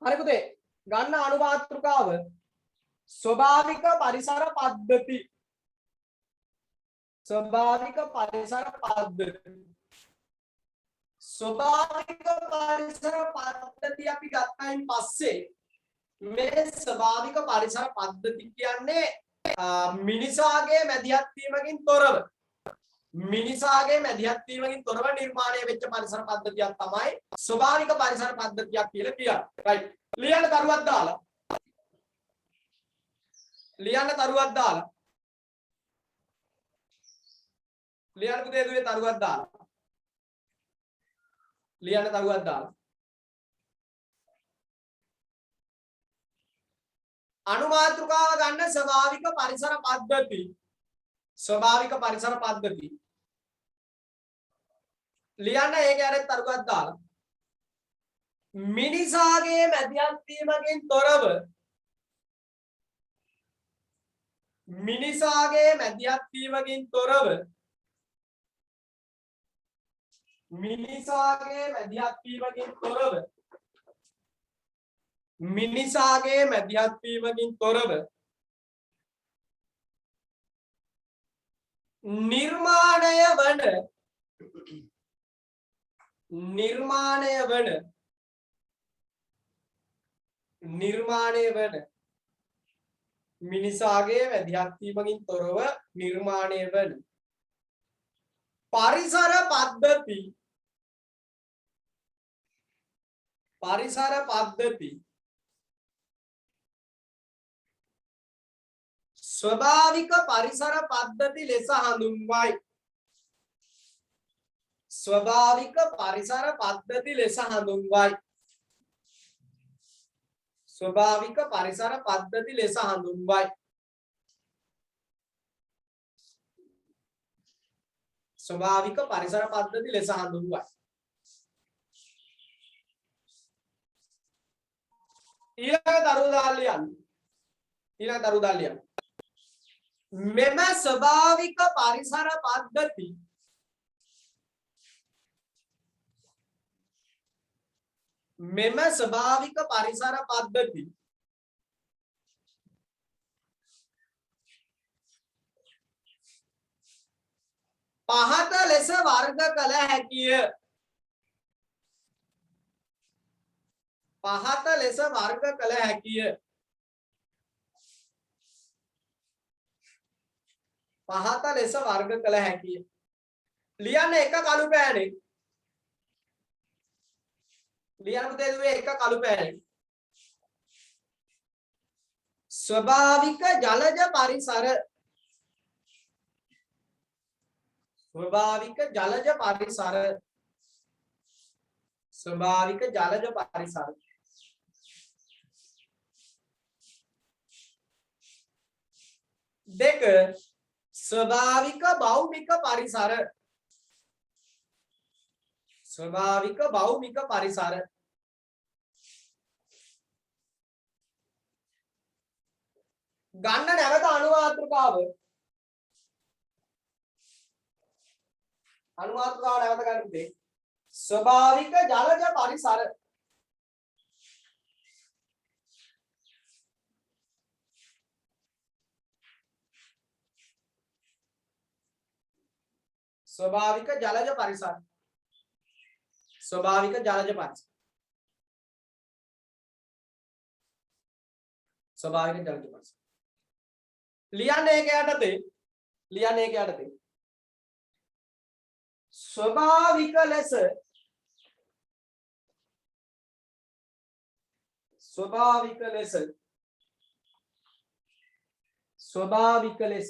හරි පුතේ ගන්න අනුමාත්‍රිකාව ස්වභාවික පරිසර පද්ධති ස්වභාවික පරිසර පද්ධති ස්වභාවික පරිසර පද්ධති අපි ගත්තයින් පස්සේ මේ ස්වභාවික පරිසර පද්ධති කියන්නේ මිනිසාගේ මැදිහත් වීමකින් තොරව නිර්මාණය වෙච්ච පරිසර පද්ධතියක් තමයි ස්වභාවික පරිසර පද්ධතියක් කියලා කියන්නේ. රයිට්. ලියන්න තරුවක් දාලා. ලියන්න පුතේ දුවේ තරුවක් දාලා. අනුමාත්‍රිකාව ගන්න ස්වභාවික පරිසර පද්ධති. ලියන්න ඒකේ අර තරුවක් දාලා. මිනිසාගේ මැදිහත් වීමකින් තොරව නිර්මාණය වන පරිසර පද්ධති ස්වභාවික පරිසර පද්ධති ලෙස හඳුන්වයි. ස්වභාවික පරිසර පද්ධති ලෙස හඳුන්වයි. ඊළඟ දරුදාල් ලියන්න. මෙම ස්වභාවික පරිසර පද්ධති පහත ලෙස වර්ග කළ හැකිය. ලියන්න එක කළු පෑනෙක්. ලියන්න පුතේ දුවේ එක කළු පෑනෙක්. ස්වභාවික ජලජ පරිසර දෙක ස්වභාවික භෞමික පරිසර ගන්න නැවත අනුමාත්‍රිකාව නැවත ගන්න පුතේ. ස්වභාවික ජලජ පරිසර ස්වභාවික ජලජ පරිසර. ස්වභාවික ජලජ පරිසර. ස්වභාවික ජලජ පරිසර. ලියන්නේ ඒක යටතේ. ලියන්නේ ඒක යටතේ. ස්වභාවික ලෙස ස්වභාවික ලෙස ස්වභාවික ලෙස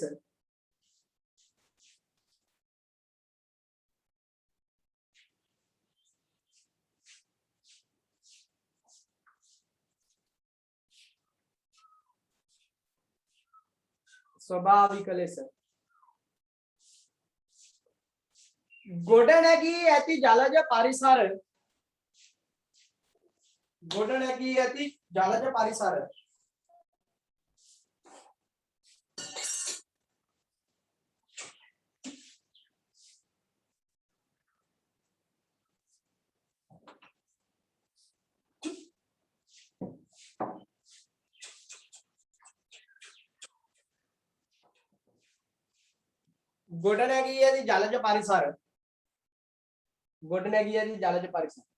ස්වභාවික ලෙස ගොඩනැගී ඇති ජලජ පරිසර ගොඩනැගී ඇති ජලජ පරිසර ගොඩනැගී ඇති ජලජ පරිසර ගොඩනැගී ඇති ජලජ පරිසර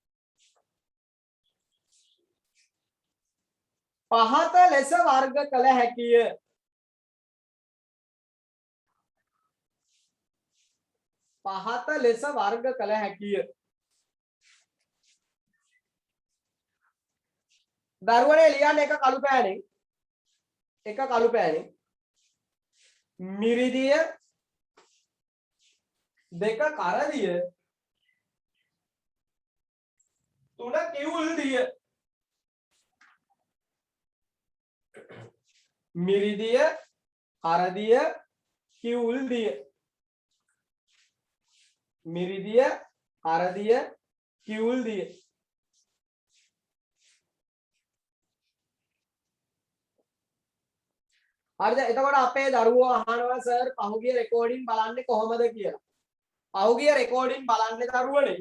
පහත ලෙස වර්ග කළ හැකිය. පහත ලෙස වර්ග කළ හැකිය. දරුවනේ ලියන්න එක කළු පෑනේ. එක කළු පෑනේ. මිරිදිය දෙක කරදිය තුන කිවුල් දිය. මිරිදිය කරදිය කිවුල් දිය. මිරිදිය කරදිය කිවුල් දිය. හරිද? එතකොට අපේ දරුවෝ අහනවා සර් පහුගිය රෙකෝඩින් බලන්නේ කොහොමද කියලා. පහුගිය රෙකෝඩින් බලන්නේ දරුවනේ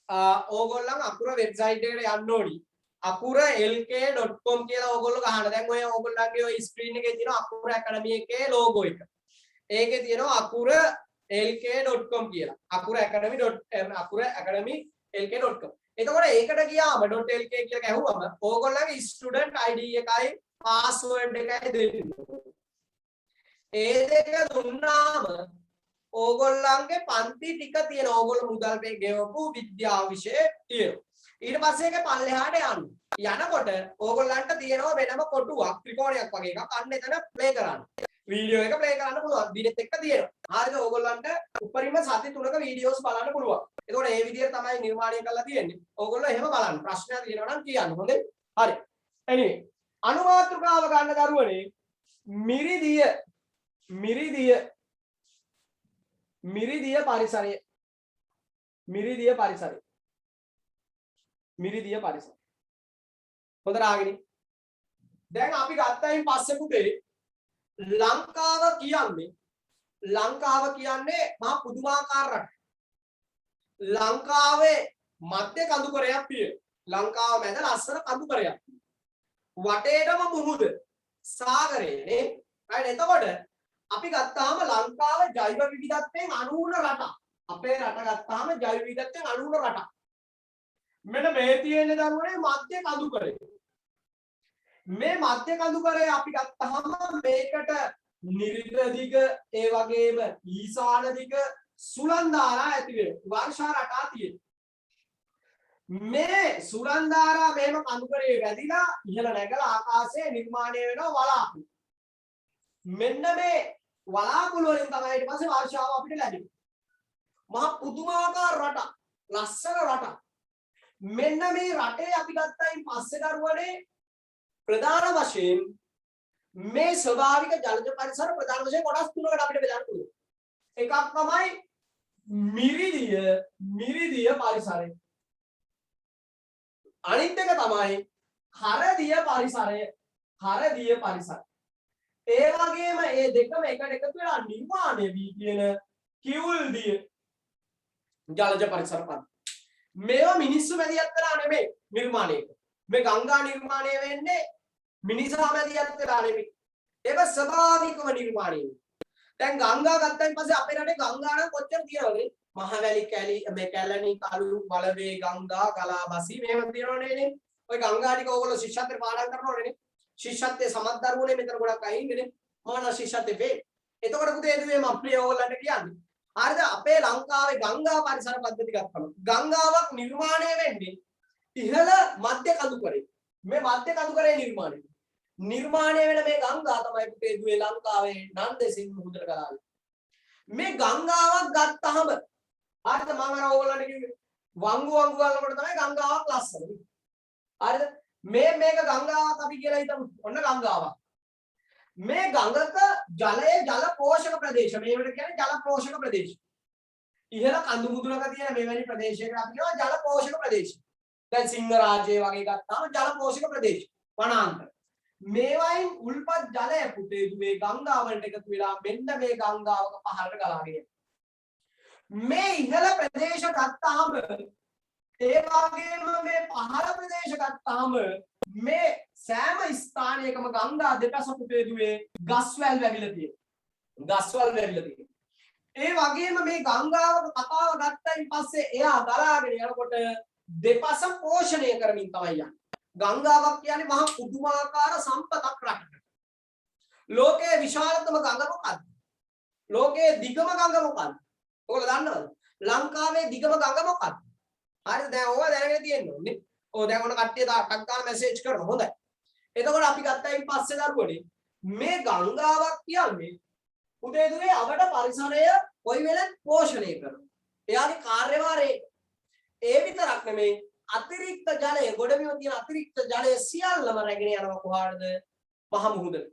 ඕගොල්ලන් අකුර වෙබ්සයිට් එකට යන්න ඕනි. අකුර lk.com කියලා ඕගොල්ලෝ ගහන්න. දැන් ඔය ඕගොල්ලන්ගේ ඔය ස්ක්‍රීන් එකේ තියෙන අකුර ඇකඩමි එකේ ලෝගෝ එක. ඒකේ තියෙනවා අකුර lk.com කියලා. අකුර academy lk.com. එතකොට ඒකට ගියාම .lk කියලා ගැහුවම ඕගොල්ලන්ගේ ස්ටුඩන්ට් ID එකයි පාස්වර්ඩ් එකයි දෙන්න. ඒ දෙක දුන්නාම ඕගොල්ලන්ගේ පන්ති ටික තියෙන ඕගොල්ලෝ මුදල් පේ ගෙවපු විද්‍යාව විෂය තියෙනවා. ඊට පස්සේ ඒක පල්ලෙහාට යන්න. යනකොට ඕගොල්ලන්ට තියෙනවා වෙනම කොටුවක් ත්‍රිකෝණයක් වගේ එකක්. අන්න එතන ප්ලේ කරන්න. වීඩියෝ එක ප්ලේ කරන්න පුළුවන්. දිනෙත් එක්ක තියෙනවා. හරිද? ඕගොල්ලන්ට උපරිම සති 3ක වීඩියෝස් බලන්න පුළුවන්. එතකොට මේ විදිහට තමයි නිර්මාණය කරලා තියෙන්නේ. ඕගොල්ලෝ එහෙම බලන්න. ප්‍රශ්නයක් තියෙනවා නම් කියන්න. හොඳයි? හරි. anyway අනුමාත්‍රකාව ගන්න දරුවනේ මිරිදිය පරිසරය හොඳට ආගෙන දැන් අපි ගත්තයින් පස්සේ පුතේ ලංකාව කියන්නේ මහා පුදුමාකාර රටක්. ලංකාවේ මධ්‍ය කඳුකරයක් තියෙනවා. ලංකාව මැද ලස්සන කඳුකරයක්. වටේටම මුහුද සාගරේ නේ. right? එතකොට අපි ගත්තාම ලංකාව ජෛව විවිධත්වයෙන් අනුුණ රටක්. අපේ රට ගත්තාම ජෛව විවිධත්වයෙන් අනුුණ රටක්. මෙන්න මේ තියෙන දරුවනේ මධ්‍ය කඳුකරය. මේ මධ්‍ය කඳුකරය අපි ගත්තාම මේකට නිරිත දිග ඒ වගේම ඊසාන දිග සුලන්දාරා ඇති වෙනවා. වර්ෂා රටා තියෙනවා. මේ සුලන්දාරා මේම කඳුකරේ වැදිලා ඉහළ නැගලා ආකාශයේ නිර්මාණය වෙනවා වලාකුළු. මෙන්න මේ වලාකුළු වලින් තමයි ඊට පස්සේ වර්ෂාව අපිට ලැබෙන්නේ. මහා පුදුමාකාර රටක්. ලස්සන රටක්. මෙන්න මේ රටේ අපි ගත්තයින් පස්සේ දරුවනේ ප්‍රධාන වශයෙන් මේ ස්වභාවික ජලජ පරිසර ප්‍රධාන වශයෙන් කොටස් තුනකට අපිට බෙදන්න පුළුවන්. එකක් තමයි මිරිදිය පරිසරය. අනිත් එක තමයි කරදිය පරිසරය. ඒ වගේම මේ දෙකම එකට එකතු වෙලා නිර්මාණය වී කියන කිවුල් දිය ජලජ පරිසර පද. මේවා මිනිස්සු මැදිහත් වෙලා නෙමෙයි නිර්මාණය කරන්නේ. මේ ගංගා නිර්මාණය වෙන්නේ මිනිසා මැදිහත් වෙලා නෙමෙයි. ඒක ස්වභාවිකව නිර්මාණය වෙන්නේ. දැන් ගංගා ගත්තයින් පස්සේ අපේ රටේ ගංගා නම් කොච්චර තියෙනවද? මහවැලි කැලි මේ කැලණි කළු වලවේ ගංගා ගලා බසි මේව තියෙනවනේ නේ. ඔය ගංගා ටික ඕගොල්ලෝ ශිෂ්‍යත්වයට පාඩම් කරනවනේ නේ. ශිෂ්‍යත්වයේ සමත්දරුවනේ මෙතන ගොඩක් අය ඉන්නේ නේ. මොන ශිෂ්‍යත්වයේ වේ. එතකොට පුතේ දුවේ මම ප්‍රිය ඕගොල්ලන්ට කියන්නේ. හරිද? අපේ ලංකාවේ ගංගා පරිසර පද්ධති ගත්තම ගංගාවක් නිර්මාණය වෙන්නේ ඉහළ මධ්‍ය කඳුකරේ. මේ මධ්‍ය කඳුකරේ නිර්මාණය වෙන මේ ගංගා තමයි පුතේ දුවේ ලංකාවේ නන්දෙසින් මුහුදට ගලාවේ. මේ ගංගාවක් ගත්තාම හරිද මම අර ඕගොල්ලන්ට කිව්වේ වංගු වලකට තමයි ගංගාවක් ලස්සන. හරිද? මේක ගංගාවක් අපි කියලා හිතමු. ඔන්න ගංගාවක්. මේ ගඟක ජලය ජල පෝෂක ප්‍රදේශ මේවට කියන්නේ ජල පෝෂක ප්‍රදේශ. ඉහළ කඳු මුදුනක තියෙන මෙවැනි ප්‍රදේශයකට අපි කියනවා ජල පෝෂක ප්‍රදේශ. දැන් සිංහරාජය වගේ ගත්තාම ජල පෝෂක ප්‍රදේශ වනාන්තර. මේවයින් උල්පත් ජලය පුතේ මේ ගංගාවලට එකතු වෙලා මෙන්න මේ ගංගාවක පහළට ගලාගෙන මේ ඉහළ ප්‍රදේශ ගත්තාම ඒ වගේම මේ පහළ ප්‍රදේශ ගත්තාම මේ සෑම ස්ථානයකම ගංගා දෙපස පුතේ දුවේ ගස්වැල් වැවිලා තියෙනවා. ඒ වගේම මේ ගංගාවක කතාව ගත්තයින් පස්සේ එයා ගලාගෙන යනකොට දෙපස පෝෂණය කරමින් තමයි යන්නේ. ගංගාවක් කියන්නේ මහා පුදුමාකාර සම්පතක් රටකට. ලෝකයේ විශාලතම ගඟ මොකක්ද? ලෝකයේ දිගම ගඟ මොකක්ද? ඔයගොල්ලෝ දන්නවද? ලංකාවේ දිගම ගඟ මොකක්ද? හරිද? දැන් ඕවා දැනගෙන තියෙන්න ඕනේ. ඔය දැන් ඔන්න කට්ටිය ටක් ගාලා මැසේජ් කරනවා. හොඳයි. එතකොට අපි ගත්තයින් පස්සේ දරුවනේ මේ ගංගාවක් කියන්නේ උදේ දුවේ අපට පරිසරය කොයි වෙලත් පෝෂණය කරනවා. එයාගේ කාර්යභාරය ඒ විතරක් නෙමෙයි අතිරික්ත ජලය ගොඩබිම තියෙන අතිරික්ත ජලය සියල්ලම රැගෙන යනවා කොහාටද? මහ මුහුදට.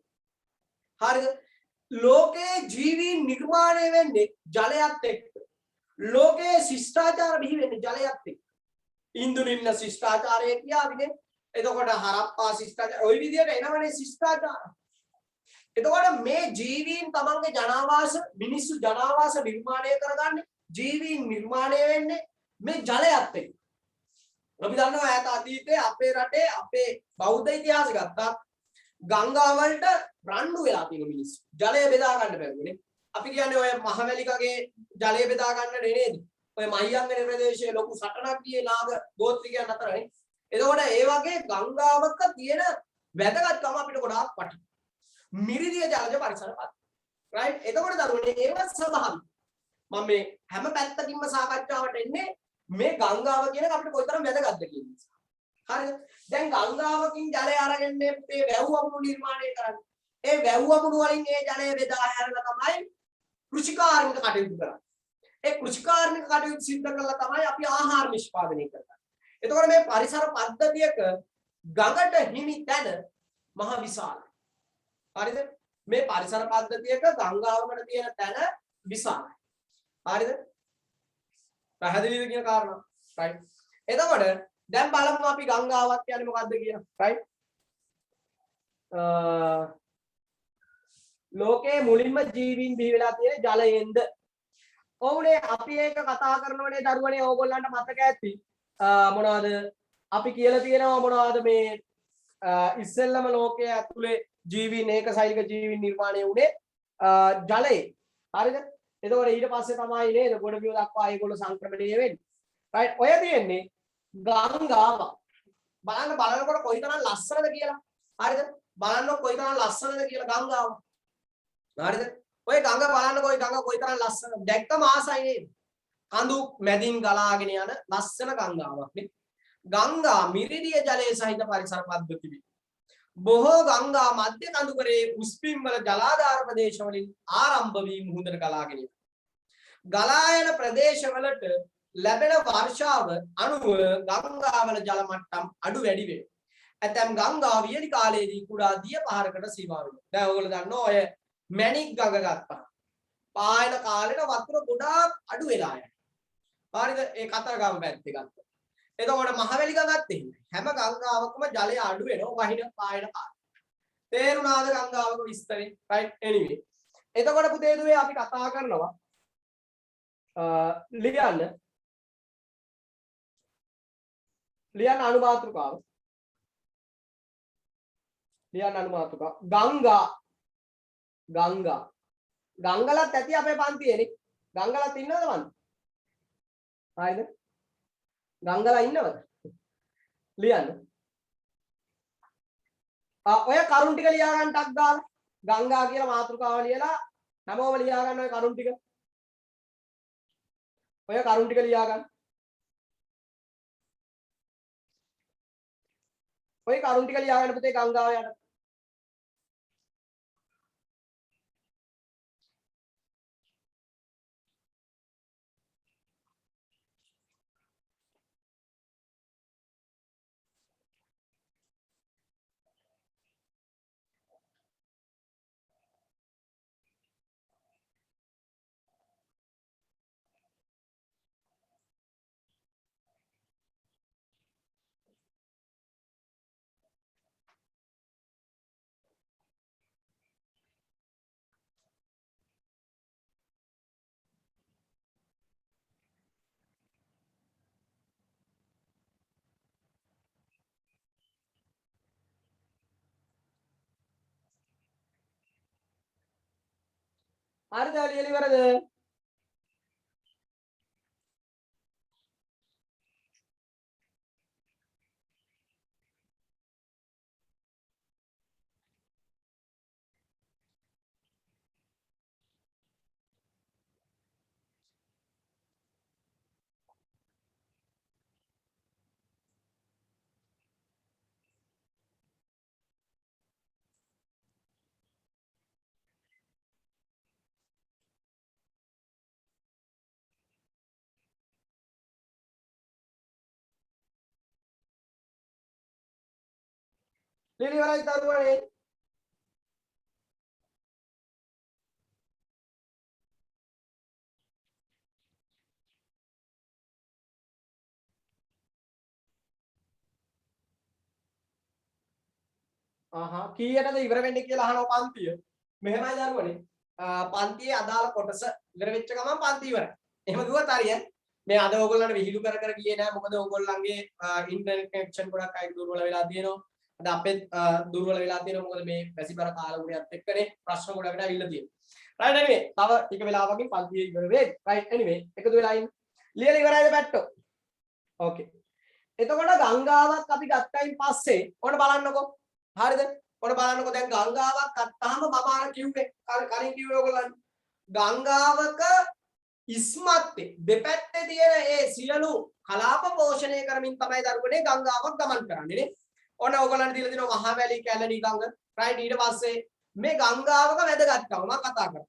හරිද? ලෝකයේ ජීවීන් නිර්මාණය වෙන්නේ ජලයත් එක්ක. ලෝකයේ ශිෂ්ටාචාර බිහි වෙන්නේ ජලයත් එක්ක. ඉන්දුනින්න ශිෂ්ටාචාරය කියාවිනේ. එතකොට හරප්පා ශිෂ්ටාචාර ওই විදිහට එනවනේ ශිෂ්ටාචාර. එතකොට මේ ජීවීන් තමන්ගේ ජනාවාස මිනිස්සු ජනාවාස නිර්මාණය කරගන්නේ ජීවීන් නිර්මාණය වෙන්නේ මේ ජලයත් එක්ක. අපි දන්නවා ඈත අතීතයේ අපේ රටේ අපේ බෞද්ධ ඉතිහාසය ගත්තා ගංගා වලට රණ්ඩු වෙලා තියෙන මිනිස්සු. ජලය බෙදා ගන්න බැරුවනේ. අපි කියන්නේ ඔය මහවැලිකගේ ජලය බෙදා ගන්න නේද? ඔය මහියංගන ප්‍රදේශයේ ලොකු සටනක් ගියේ නාග ගෝත්‍රිකයන් අතරනේ. එතකොට ඒ වගේ ගංගාවක තියෙන වැදගත්කම අපිට ගොඩාක් වටිනවා. මිරිදිය ජලජ පරිසර පද්ධති. රයිට්? එතකොට දරුවනේ ඒව ස්වභාවික. මම මේ හැම පැත්තකින්ම සාකච්ඡාවට එන්නේ මේ ගංගාව කියන එක අපිට කොයිතරම් වැදගත්ද කියන නිසා. හරිද? දැන් ගංගාවකින් ජලය අරගෙන මේ වැව් අමුණු නිර්මාණය කරන්නේ. ඒ වැව් අමුණු වලින් ඒ ජලය බෙදා හැරලා තමයි කෘෂිකාර්මික කටයුතු කරන්නේ. ඒ කෘෂිකාර්මික කටයුතු සිද්ධ කරලා තමයි අපි ආහාර නිෂ්පාදනය කරන්නේ. එතකොට මේ පරිසර පද්ධතියක ගඟට හිමි තැන මහ විශාලයි. හරිද? මේ පරිසර පද්ධතියක ගංගාවකට තියෙන තැන විශාලයි. හරිද? පැහැදිලිද කියන කාරණා. රයිට්. එතකොට දැන් බලමු අපි ගංගාවක් කියන්නේ මොකද්ද කියලා. රයිට්. ලෝකයේ මුලින්ම ජීවීන් බිහි වෙලා තියෙන ජලයෙන්ද? ඔව්නේ අපි ඒක කතා කරනෝනේ දරුවනේ ඕගොල්ලන්ට මතක ඇති. මොනවද? අපි කියලා තියෙනවා මොනවද මේ ඉස්සෙල්ලම ලෝකයේ ඇතුලේ ජීවීන් ඒකසෛලික ජීවීන් නිර්මාණය වුණේ ජලයේ. හරිද? එතකොට ඊට පස්සේ තමයි නේද ගොඩබිම දක්වා ඒගොල්ලෝ සංක්‍රමණය වෙන්නේ. රයිට්. ඔය තියෙන්නේ ගංගාව. බලනකොට කොයිතරම් ලස්සනද කියලා. හරිද? බලන්න කොයිතරම් ලස්සනද කියලා ගංගාව. හරිද? ඔය ගඟ බලන්නකො ඔය ගඟ කොයිතරම් ලස්සනද. දැක්කම ආසයි නේද? කඳු මැදින් ගලාගෙන යන ලස්සන ගංගාවක් නේ. ගංගා මිරිදිය ජලයේ සහිත පරිසර පද්ධතිවි. බොහෝ ගංගා මධ්‍ය කඳුකරේ උස්පිම් වල ජලාධාර ප්‍රදේශ වලින් ආරම්භ වී මුහුදට ගලාගෙන යනවා. ගලා යන ප්‍රදේශවලට ලැබෙන වර්ෂාව අනුව ගංගාවල ජල මට්ටම් අඩු වැඩි වෙනවා. ඇතැම් ගංගා වියලි කාලයේදී කුඩා දිය පහරකට සීමා වෙනවා. දැන් ඔයගොල්ලෝ දන්නවා ඔය මැණික් ගඟ ගත්තා. පායන කාලේට වතුර ගොඩාක් අඩු වෙලා යනවා. හරිද? ඒ කතරගම පැත්තේ ගත්තා. එතකොට මහවැලි ගඟත් එහෙමයි. හැම ගංගාවකම ජලය අඩු වෙනවා වහින පායන කාලේ. තේරුණාද ගංගාවක විස්තරේ? රයිට්. එනිවේ. එතකොට පුතේ දුවේ අපි කතා කරනවා ලියන්න අනුමාතෘකාව. ගංගා. ගංගලත් ඇති අපේ පන්තියේනේ. ගංගලත් ඉන්නවද මන්ද? හරිද? ගංගලා ඉන්නවද? ලියන්න. ඔය කරුණ ටික ලියා ගන්න ටක් දාලා ගංගා කියලා මාතෘකාව ලියලා හැමෝම ලියා ගන්න ඔය කරුණ ටික. ඔය කරුණ ටික ලියා ගන්න. ඔය කරුණ ටික ලියා ගන්න පුතේ ගංගාව යට. හරිද ලියලා ඉවරද? ලියලා ඉවරයි දරුවනේ. කීයටද ඉවර වෙන්නේ කියලා අහනවා පන්තිය. මෙහෙමයි දරුවනේ. පන්තියේ අදාළ කොටස ඉවර වෙච්ච ගමන් පන්ති ඉවරයි. එහෙම දුවත් හරිය. මේ අද ඕගොල්ලන්ට විහිළු කර කර ගියේ නෑ. මොකද ඕගොල්ලන්ගේ ඉන්ටර්නෙට් කනෙක්ෂන් ගොඩක් අය දුර්වල වෙලා තියෙනවා. අද අපේ දුර්වල වෙලා තියෙනවා. මොකද මේ වැසිබර කාලගුණයත් එක්කනේ ප්‍රශ්න ගොඩකට ඇවිල්ලා තියෙනවා. right anyway තව ටික වෙලාවකින් පන්තිය ඉවර වෙයි. right anyway එකතු වෙලා ඉන්න. ලියලා ඉවරයිද පැට්ටෝ? okay. එතකොට ගංගාවක් අපි ගත්තයින් පස්සේ ඔන්න බලන්නකෝ. හරිද? ඔන්න බලන්නකෝ දැන් ගංගාවක් ගත්තාම මම අර කිව්වේ කලින් කිව්වේ ඔයගොල්ලන් ගංගාවක ඉස්මත්තේ දෙපැත්තේ තියෙන ඒ සියලු කලාප පෝෂණය කරමින් තමයි දරුවනේ ගංගාවක් ගමන් කරන්නේ නේ. ඔන්න ඔයගොල්ලන් දීලා දිනවා මහවැලි කැලණි ගඟ. right ඊට පස්සේ මේ ගංගාවක වැදගත්කම මම කතා කරා.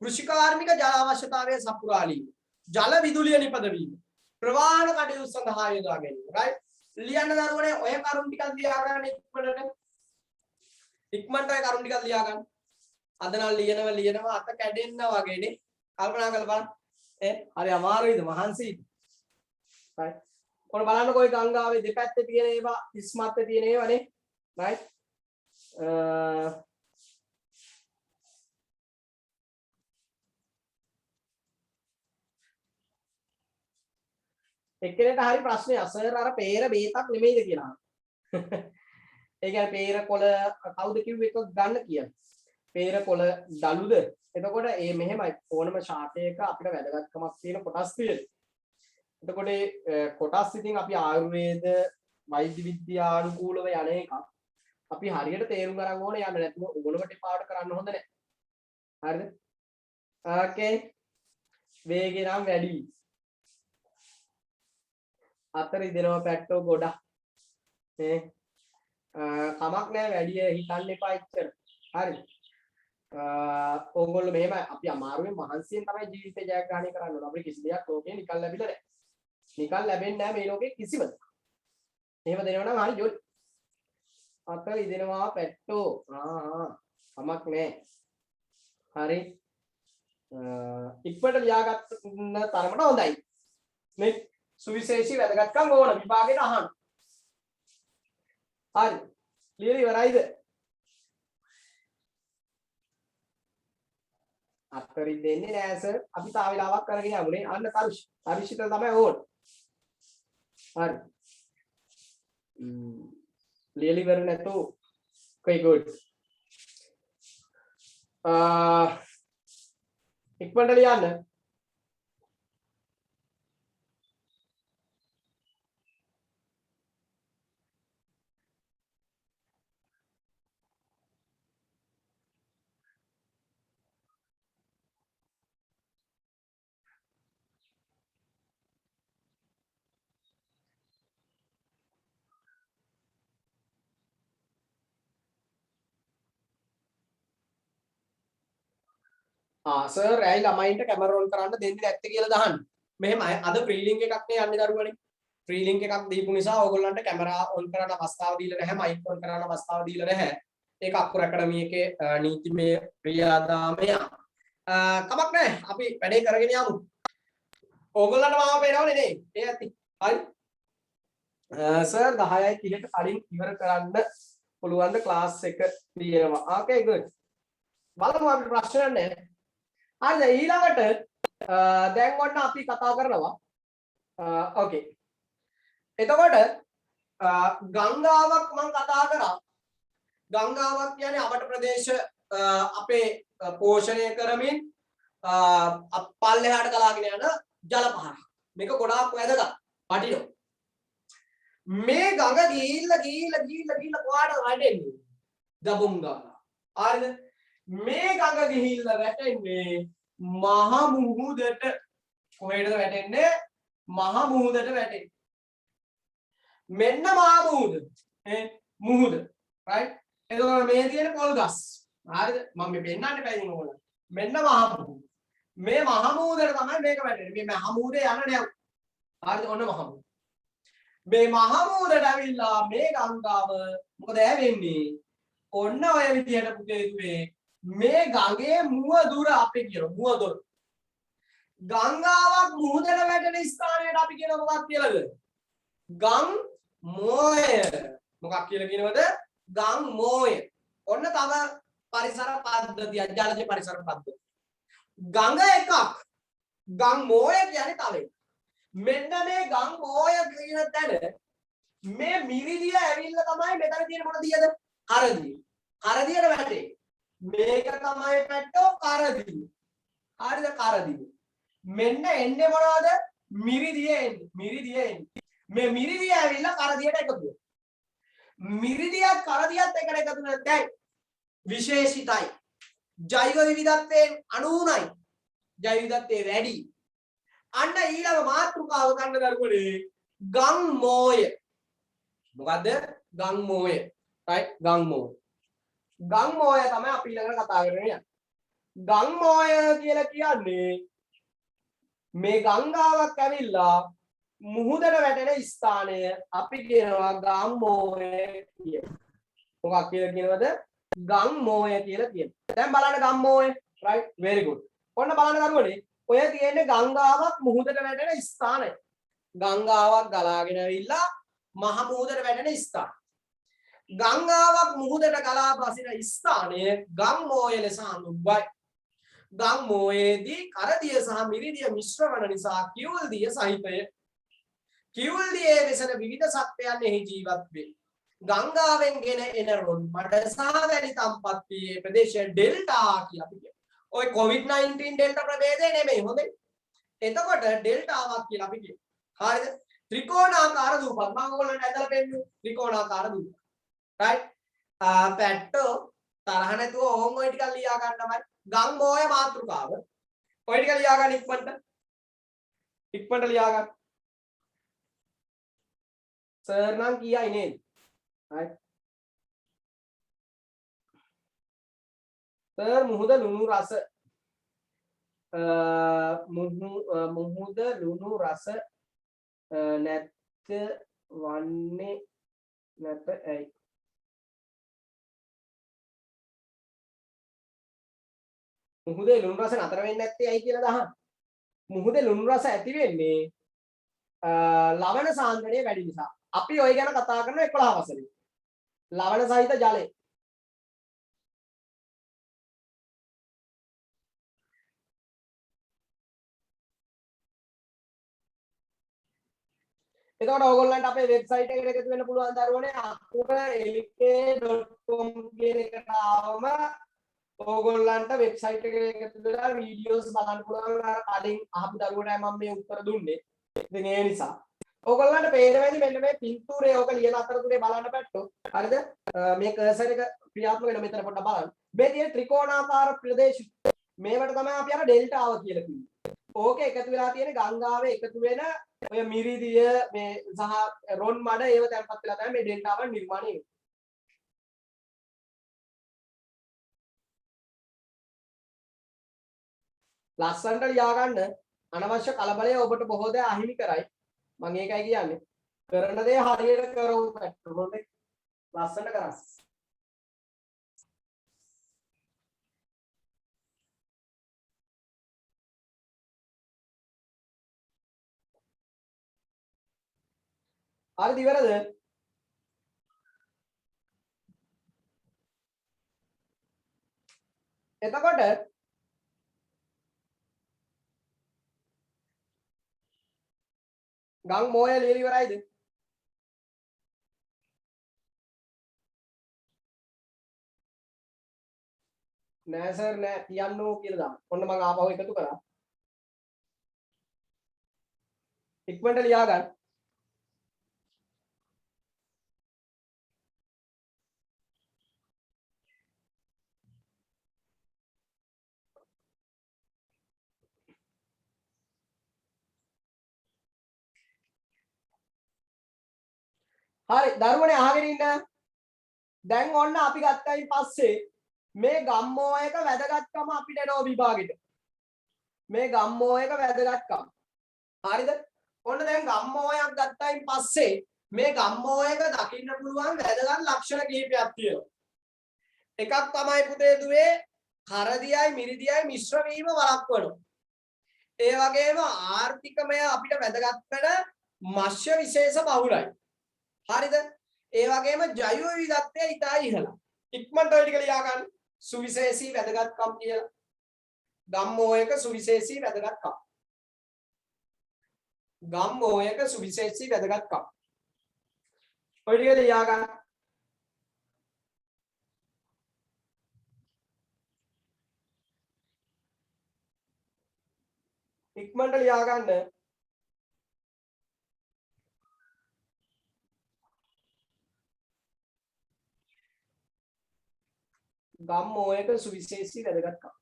කෘෂිකාර්මික ජල අවශ්‍යතාවය සපුරාලීම. ජල විදුලිය නිපදවීම. ප්‍රවාහන කටයුතු සඳහා යොදා ගැනීම. right ලියන්න දරුවනේ ඔය කරුණු ටිකක් ලියා ගන්න ඉක්මනට. ඉක්මනට ඔය කරුණු ටිකක් ලියා ගන්න. අද නම් ලියනවා අත කැඩෙන්න වගේනේ. කල්පනා කරලා බලන්න. හරි අමාරුයිද මහන්සියිද? right ඔන්න බලන්නකෝ ඔය ගංගාවේ දෙපැත්තේ තියෙන ඒවා ඉස්මත්තේ තියෙන ඒවානේ. right එක්කෙනෙක්ට හරි ප්‍රශ්නයක් සර් අර peer බේතක් නෙමෙයිද කියලා. ඒ කියන්නේ peer කොළ කවුද කිව්වේ එක ගන්න කියලා. peer කොළ දලුද? එතකොට මේ මෙහෙමයි ඕනම ශාකයක අපිට වැදගත්කමක් තියෙන කොටස් තියෙනවා. එතකොට කොටස් ඉතින් අපි ආයුර්වේද වෛද්‍ය විද්‍යානුකූලව යන එක අපි හරියට තේරුම් ගන්න ඕනේ යන්න නැතුව ඕනම ටිපාවට කරන්න හොඳ නැහැ. හරිද? ඕකේ. වේගය නම් වැඩි. අතර ඉදෙනවා පැට්ටෝ ගොඩක්. කමක් නැහැ වැඩි හිතන්න එපා එච්චර. හරි. ඕගොල්ලෝ මෙහෙම අපි අමාරුවෙන් මහන්සියෙන් තමයි ජීවිතේ ජයග්‍රහණය කරන්න ඕන. අපිට කිසි දෙයක් ලෝකේ නිකන් ලැබිලා නැහැ. නිකන් ලැබෙන්නේ නැහැ මේ ලෝකේ කිසිම. එහෙම දෙනවා නම් හරි ජොලි. අතර ඉදෙනවා පැට්ටෝ. කමක් නැහැ. හරි. ඉක්මනට ලියාගන්න තරමට හොඳයි. මේ සුවිශේෂී වැදගත්කම් ඕන විභාගෙට අහන්න. හරි. ලියලා ඉවරයිද? අත්තරි දෙන්නේ නෑ සර්. අපි තා වෙලාවක් කරගෙන යමුනේ. අන්න තරුෂිත තමයි ඕන. හරි. ලියලා ඉවර නැතෝ. okay good. ඉක්මනට ලියන්න. සර් ඇයි ළමයින්ට කැමරා ඔන් කරන්න දෙන්නේ නැත්තේ කියලා දහන්න. මෙහෙමයි අද ෆ්‍රී ලින්ක් එකක් නේ යන්නේ දරුවනේ. ෆ්‍රී ලින්ක් එකක් දීපු නිසා ඕගොල්ලන්ට කැමරා ඔන් කරන්න අවස්ථාව දීලා නැහැ, මයික් ඔන් කරන්න අවස්ථාව දීලා නැහැ. ඒක අක්කුර ඇකඩමි එකේ නීතිමය ක්‍රියාදාමය. කමක් නැහැ. අපි වැඩේ කරගෙන යමු. ඕගොල්ලන්ට මාව පේනවනේ නේ? ඒ ඇති. හරි. සර් 10:30ට කලින් ඉවර කරන්න පුළුවන් ද ක්ලාස් එක තියෙනවා. ඕකේ good. බලමු අපිට ප්‍රශ්න නැහැ. හරිද ඊළඟට දැන් ඔන්න අපි කතා කරනවා ඕකේ එතකොට ගංගාවක් මම කතා කරා ගංගාවක් කියන්නේ අපට ප්‍රදේශ අපේ පෝෂණය කරමින් පල්ලෙහාට ගලාගෙන යන ජල පහරක් මේක ගොඩාක් වැදගත් වටිනවා මේ ගඟ ගිහිල්ලා කොහාටද වැටෙන්නේ දබුම් ගඟ හරිද මේ ගඟ ගිහිල්ලා වැටෙන්නේ මහ මුහුදට කොහෙටද වැටෙන්නේ මහ මුහුදට වැටෙන්නේ මෙන්න මහ මුහුද මුහුද right එතකොට මේ තියෙන පොල් ගස් හරිද මම මේ පෙන්නන්න බැහැ ඉතින් ඕන මෙන්න මහ මුහුද මේ මහ මුහුදට තමයි මේක වැටෙන්නේ මේ මහ මුහුදේ යන නැව හරිද ඔන්න මහ මුහුද මේ මහ මුහුදට ඇවිල්ලා මේ ගංගාව මොකද වෙන්නේ ඔන්න ඔය විදිහට පුතේ දුවේ මේ ගඟේ මුව දුර අපි කියන මුව දුර ගංගාවක් මුහුදට වැටෙන ස්ථානයට අපි කියන මොකක්ද කියලාද ගම් මෝය මොකක් කියලා කියනවද ගම් මෝය ඔන්න තව පරිසර පද්ධතිය ජලජ පරිසර පද්ධතිය ගඟ එකක් ගම් මෝය කියන්නේ තව එකක් මෙන්න මේ ගම් මෝය කියන තැන මේ මිරිදිය ඇවිල්ලා තමයි මෙතන තියෙන මොන දියද කරදිය කරදියට වැටේ මේක තමයි පැට්ටෝ කරදිය හරිද කරදිය මෙන්න එන්නේ මොනවද මිරිදිය එන්නේ මේ මිරිදිය ඇවිල්ලා කරදියට එකතු වෙනවා මිරිදියත් කරදියත් එකට එකතු වෙන දැන් විශේෂිතයි ජෛව විවිධත්වයෙන් 99යි ජෛව විවිධත්වයේ වැඩි අන්න ඊළඟ මාතෘකාව ගන්න දරුවනේ ගම් මෝය මොකද්ද ගම් මෝය right ගම් මෝය ගම් මෝය තමයි අපි ඊළඟට කතා කරන්නේ යන්නේ ගම් මෝය කියලා කියන්නේ මේ ගංගාවක් ඇවිල්ලා මුහුදට වැටෙන ස්ථානය අපි කියනවා ගම් මෝය කියලා. මොකක් කියලා කියනවද? ගම් මෝය කියලා කියනවා. දැන් බලන්න ගම් මෝය right very good. ඔන්න බලන්න දරුවනේ ඔය තියෙන්නේ ගංගාවක් මුහුදට වැටෙන ස්ථානය. ගංගාවක් ගලාගෙන ඇවිල්ලා මහ මුහුදට වැටෙන ස්ථානය. ගංගාවක් මුහුදට ගලා බසින ස්ථානය ගම් මෝය ලෙස හඳුන්වයි. ගම් මෝයේදී කරදිය සහ මිරිදිය මිශ්‍ර වන නිසා කිවුල් දිය සහිතය. කිවුල් දියේ වෙසෙන විවිධ සත්වයන් එහි ජීවත් වේ. ගංගාවෙන් ගෙන එන රොන් මඩ සහ වැලි තම්පත් වී ප්‍රදේශය ඩෙල්ටා කියලා අපි කියනවා. ඔය COVID-19 ඩෙල්ටා ප්‍රභේදය නෙමෙයි හොඳේ. එතකොට ඩෙල්ටාවක් කියලා අපි කියනවා. හරිද? ත්‍රිකෝණාකාර දූපත් මම ඔයගොල්ලන්ට ඇදලා පෙන්නනවා. ත්‍රිකෝණාකාර දූපත්. right පැට්ටෝ තරහ නැතුව ඕම් ඔය ටිකක් ලියා ගන්නමයි ගම් මෝය මාතෘකාව ඔය ටික ලියා ගන්න ඉක්මනට ලියා ගන්න සර් නම් කියයි නේද right සර් මුහුද ලුණු රස මුහුද ලුණු රස නැත් වන්නේ නැත ඇයි මුහුදේ ලුණු රස නතර වෙන්නේ නැත්තේ ඇයි කියලා දහන්න. මුහුදේ ලුණු රස ඇති වෙන්නේ ලවණ සාන්ද්‍රණය වැඩි නිසා. අපි ඔය ගැන කතා කරන 11 වසරේ. ලවණ සහිත ජලය. එතකොට ඕගොල්ලන්ට අපේ වෙබ්සයිට් එකට එකතු වෙන්න පුළුවන් දරුවනේ akurelk.com කියන එකට ආවම ඕගොල්ලන්ට වෙබ්සයිට් එකේ එකතු වෙලා වීඩියෝස් බලන්න පුළුවන් කලින් අහපු දරුවටයි මම මේ උත්තර දුන්නේ. ඉතින් ඒ නිසා ඕගොල්ලන්ට පේනවැනි මෙන්න මේ පින්තූරේ ඕක ලියන අතරතුරේ බලන්න පැට්ටෝ. හරිද? මේ කර්සර් එක ක්‍රියාත්මක වෙන මෙතන පොඩ්ඩක් බලන්න. මේ තියෙන ත්‍රිකෝණාකාර ප්‍රදේශ මේවට තමයි අපි අර ඩෙල්ටාව කියලා කිව්වේ. ඕකේ එකතු වෙලා තියෙන ගංගාවේ එකතු වෙන ඔය මිරිදිය මේ සහ රොන් මඩ ඒව තැන්පත් වෙලා තමයි මේ ඩෙල්ටාව නිර්මාණය වෙන්නේ. ලස්සනට ලියා ගන්න. අනවශ්‍ය කලබලය ඔබට බොහෝ දේ අහිමි කරයි. මම ඒකයි කියන්නේ. කරන දේ හරියට කරවු පැට්ටු හොඳේ. ලස්සනට කරස්. හරිද ඉවරද? එතකොට ගම් මොය ලියලා ඉවරයිද? නෑ සර් නෑ කියන්නෝ කියලා දාන්න. ඔන්න මම ආපහු එකතු කරා. ඉක්මනට ලියා ගන්න. හරි දරුවනේ අහගෙන ඉන්න. දැන් ඔන්න අපි ගත්තයින් පස්සේ මේ ගම්මෝයක වැදගත්කම අපිට එනවා විභාගෙට. මේ ගම්මෝයක වැදගත්කම. හරිද? ඔන්න දැන් ගම්මෝයක් ගත්තයින් පස්සේ මේ ගම්මෝයක දකින්න පුළුවන් වැදගත් ලක්ෂණ කිහිපයක් තියෙනවා. එකක් තමයි පුතේ දුවේ කරදියයි මිරිදියයි මිශ්‍ර වීම වළක්වනවා. ඒ වගේම ආර්ථිකමය අපිට වැදගත් වෙන මත්ස්‍ය විශේෂ බහුලයි. හරිද? ඒ වගේම ජෛව විවිධත්වය ඉතා ඉහළයි. ඉක්මනට ඔය ටික ලියා ගන්න. සුවිශේෂී වැදගත්කම් කියලා. ගම්මෝයක සුවිශේෂී වැදගත්කම්. ගම්මෝයක සුවිශේෂී වැදගත්කම්. ඔය ටික ලියා ගන්න. ඉක්මනට ලියා ගන්න. ගම්මෝයක සුවිශේෂී වැදගත්කම්.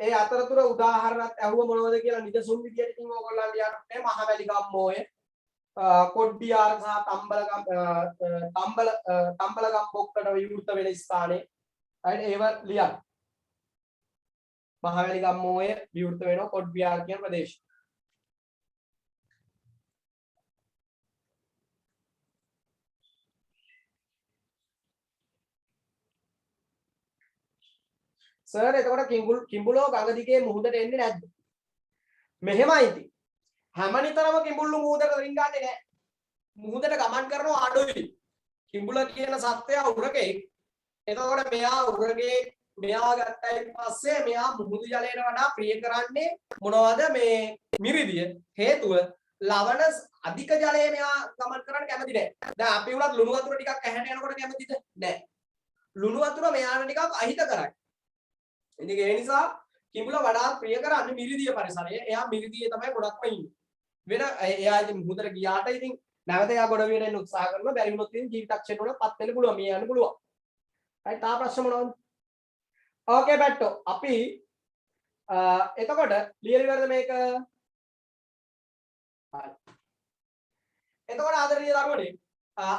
ඒ අතරතුර උදාහරණයක් ඇහුව මොනවද කියලා නිදසුන් විදියට ඉතින් ඕගොල්ලන්ට යන්න මේ මහවැලි ගම්මෝය කොඩ්ඩියාර සහ තම්බලගම් බොක්කට විවෘත වෙන ස්ථානයේ හරි ඒව ලියන්න. මහවැලි ගම්මෝය විවෘත වෙන කොඩ්ඩියාර කියන ප්‍රදේශය. සර් එතකොට කිඹුලෝ ගඟ දිගේ මුහුදට එන්නේ නැද්ද? මෙහෙමයි ඉතින්. හැමනිතරම කිඹුල්ලු මුහුදට රිංගන්නේ නැහැ. මුහුදට ගමන් කරනවා අඩුයි. කිඹුල කියන සත්වයා උරගේ. එතකොට මෙයා උරගේ මෙයා ගත්තයින් පස්සේ මෙයා මුහුදු ජලයට වඩා ප්‍රිය කරන්නේ මොනවද මේ මිරිදිය. හේතුව ලවණ අධික ජලයේ මෙයා ගමන් කරන්න කැමති නැහැ. දැන් අපි උනත් ලුණු වතුර ටිකක් ඇහැට යනකොට කැමතිද? නැහැ. ලුණු වතුර මෙයාට ටිකක් අහිත කරයි. ඉතින් ඒ නිසා කිඹුල වඩාත් ප්‍රිය කරන්නේ මිරිදිය පරිසරය. එයා මිරිදියේ තමයි ගොඩක්ම ඉන්නේ. වෙන එයා ඉතින් මුහුදට ගියාට ඉතින් නැවත එයා ගොඩ වෙන්න උත්සාහ කරනවා. බැරි වුණොත් ඉතින් ජීවිතක්ෂයට උනපත් වෙන්න පුළුවන්. මේ යන්න පුළුවන්. හරි තා ප්‍රශ්න මොනවද? ඕකේ බැට්ටෝ. අපි එතකොට ලියලා ඉවරද මේක? හරි. එතකොට ආදරණීය දරුවනේ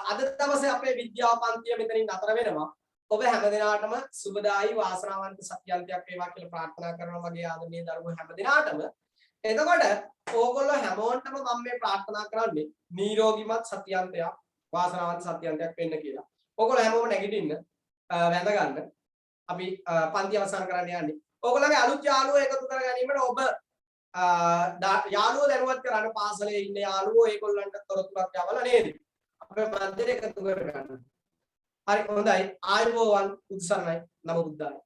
අද දවසේ අපේ විද්‍යාව පන්තිය මෙතනින් නතර වෙනවා. ඔබ හැමදිනාටම සුබදායි වාසනාවන්ත සත්‍යන්තයක් වේවා කියලා ප්‍රාර්ථනා කරනවා මගේ ආදරණීය දරුවෝ හැමදිනාටම. එතකොට ඕගොල්ලෝ හැමෝන්ටම මම මේ ප්‍රාර්ථනා කරන්නේ නිරෝගීමත් සත්‍යන්තයක් වාසනාවන්ත සත්‍යන්තයක් වෙන්න කියලා. ඕගොල්ලෝ හැමෝම නැගිටින්න වැඳ ගන්න. අපි පන්ති අවසන් කරන්න යන්නේ. ඕගොල්ලන්ගේ අලුත් යාළුවෝ එකතු කර ගැනීමට ඔබ යාළුවෝ දැනුවත් කරන්න පාසලේ ඉන්න යාළුවෝ ඒගොල්ලන්ට තොරතුරක් යවලා නේද? අපේ මන්දිරේ එකතු කර ගන්න. හරි හොඳයි ආයුබෝවන් උත්සන්නයි නම බුද්ධාය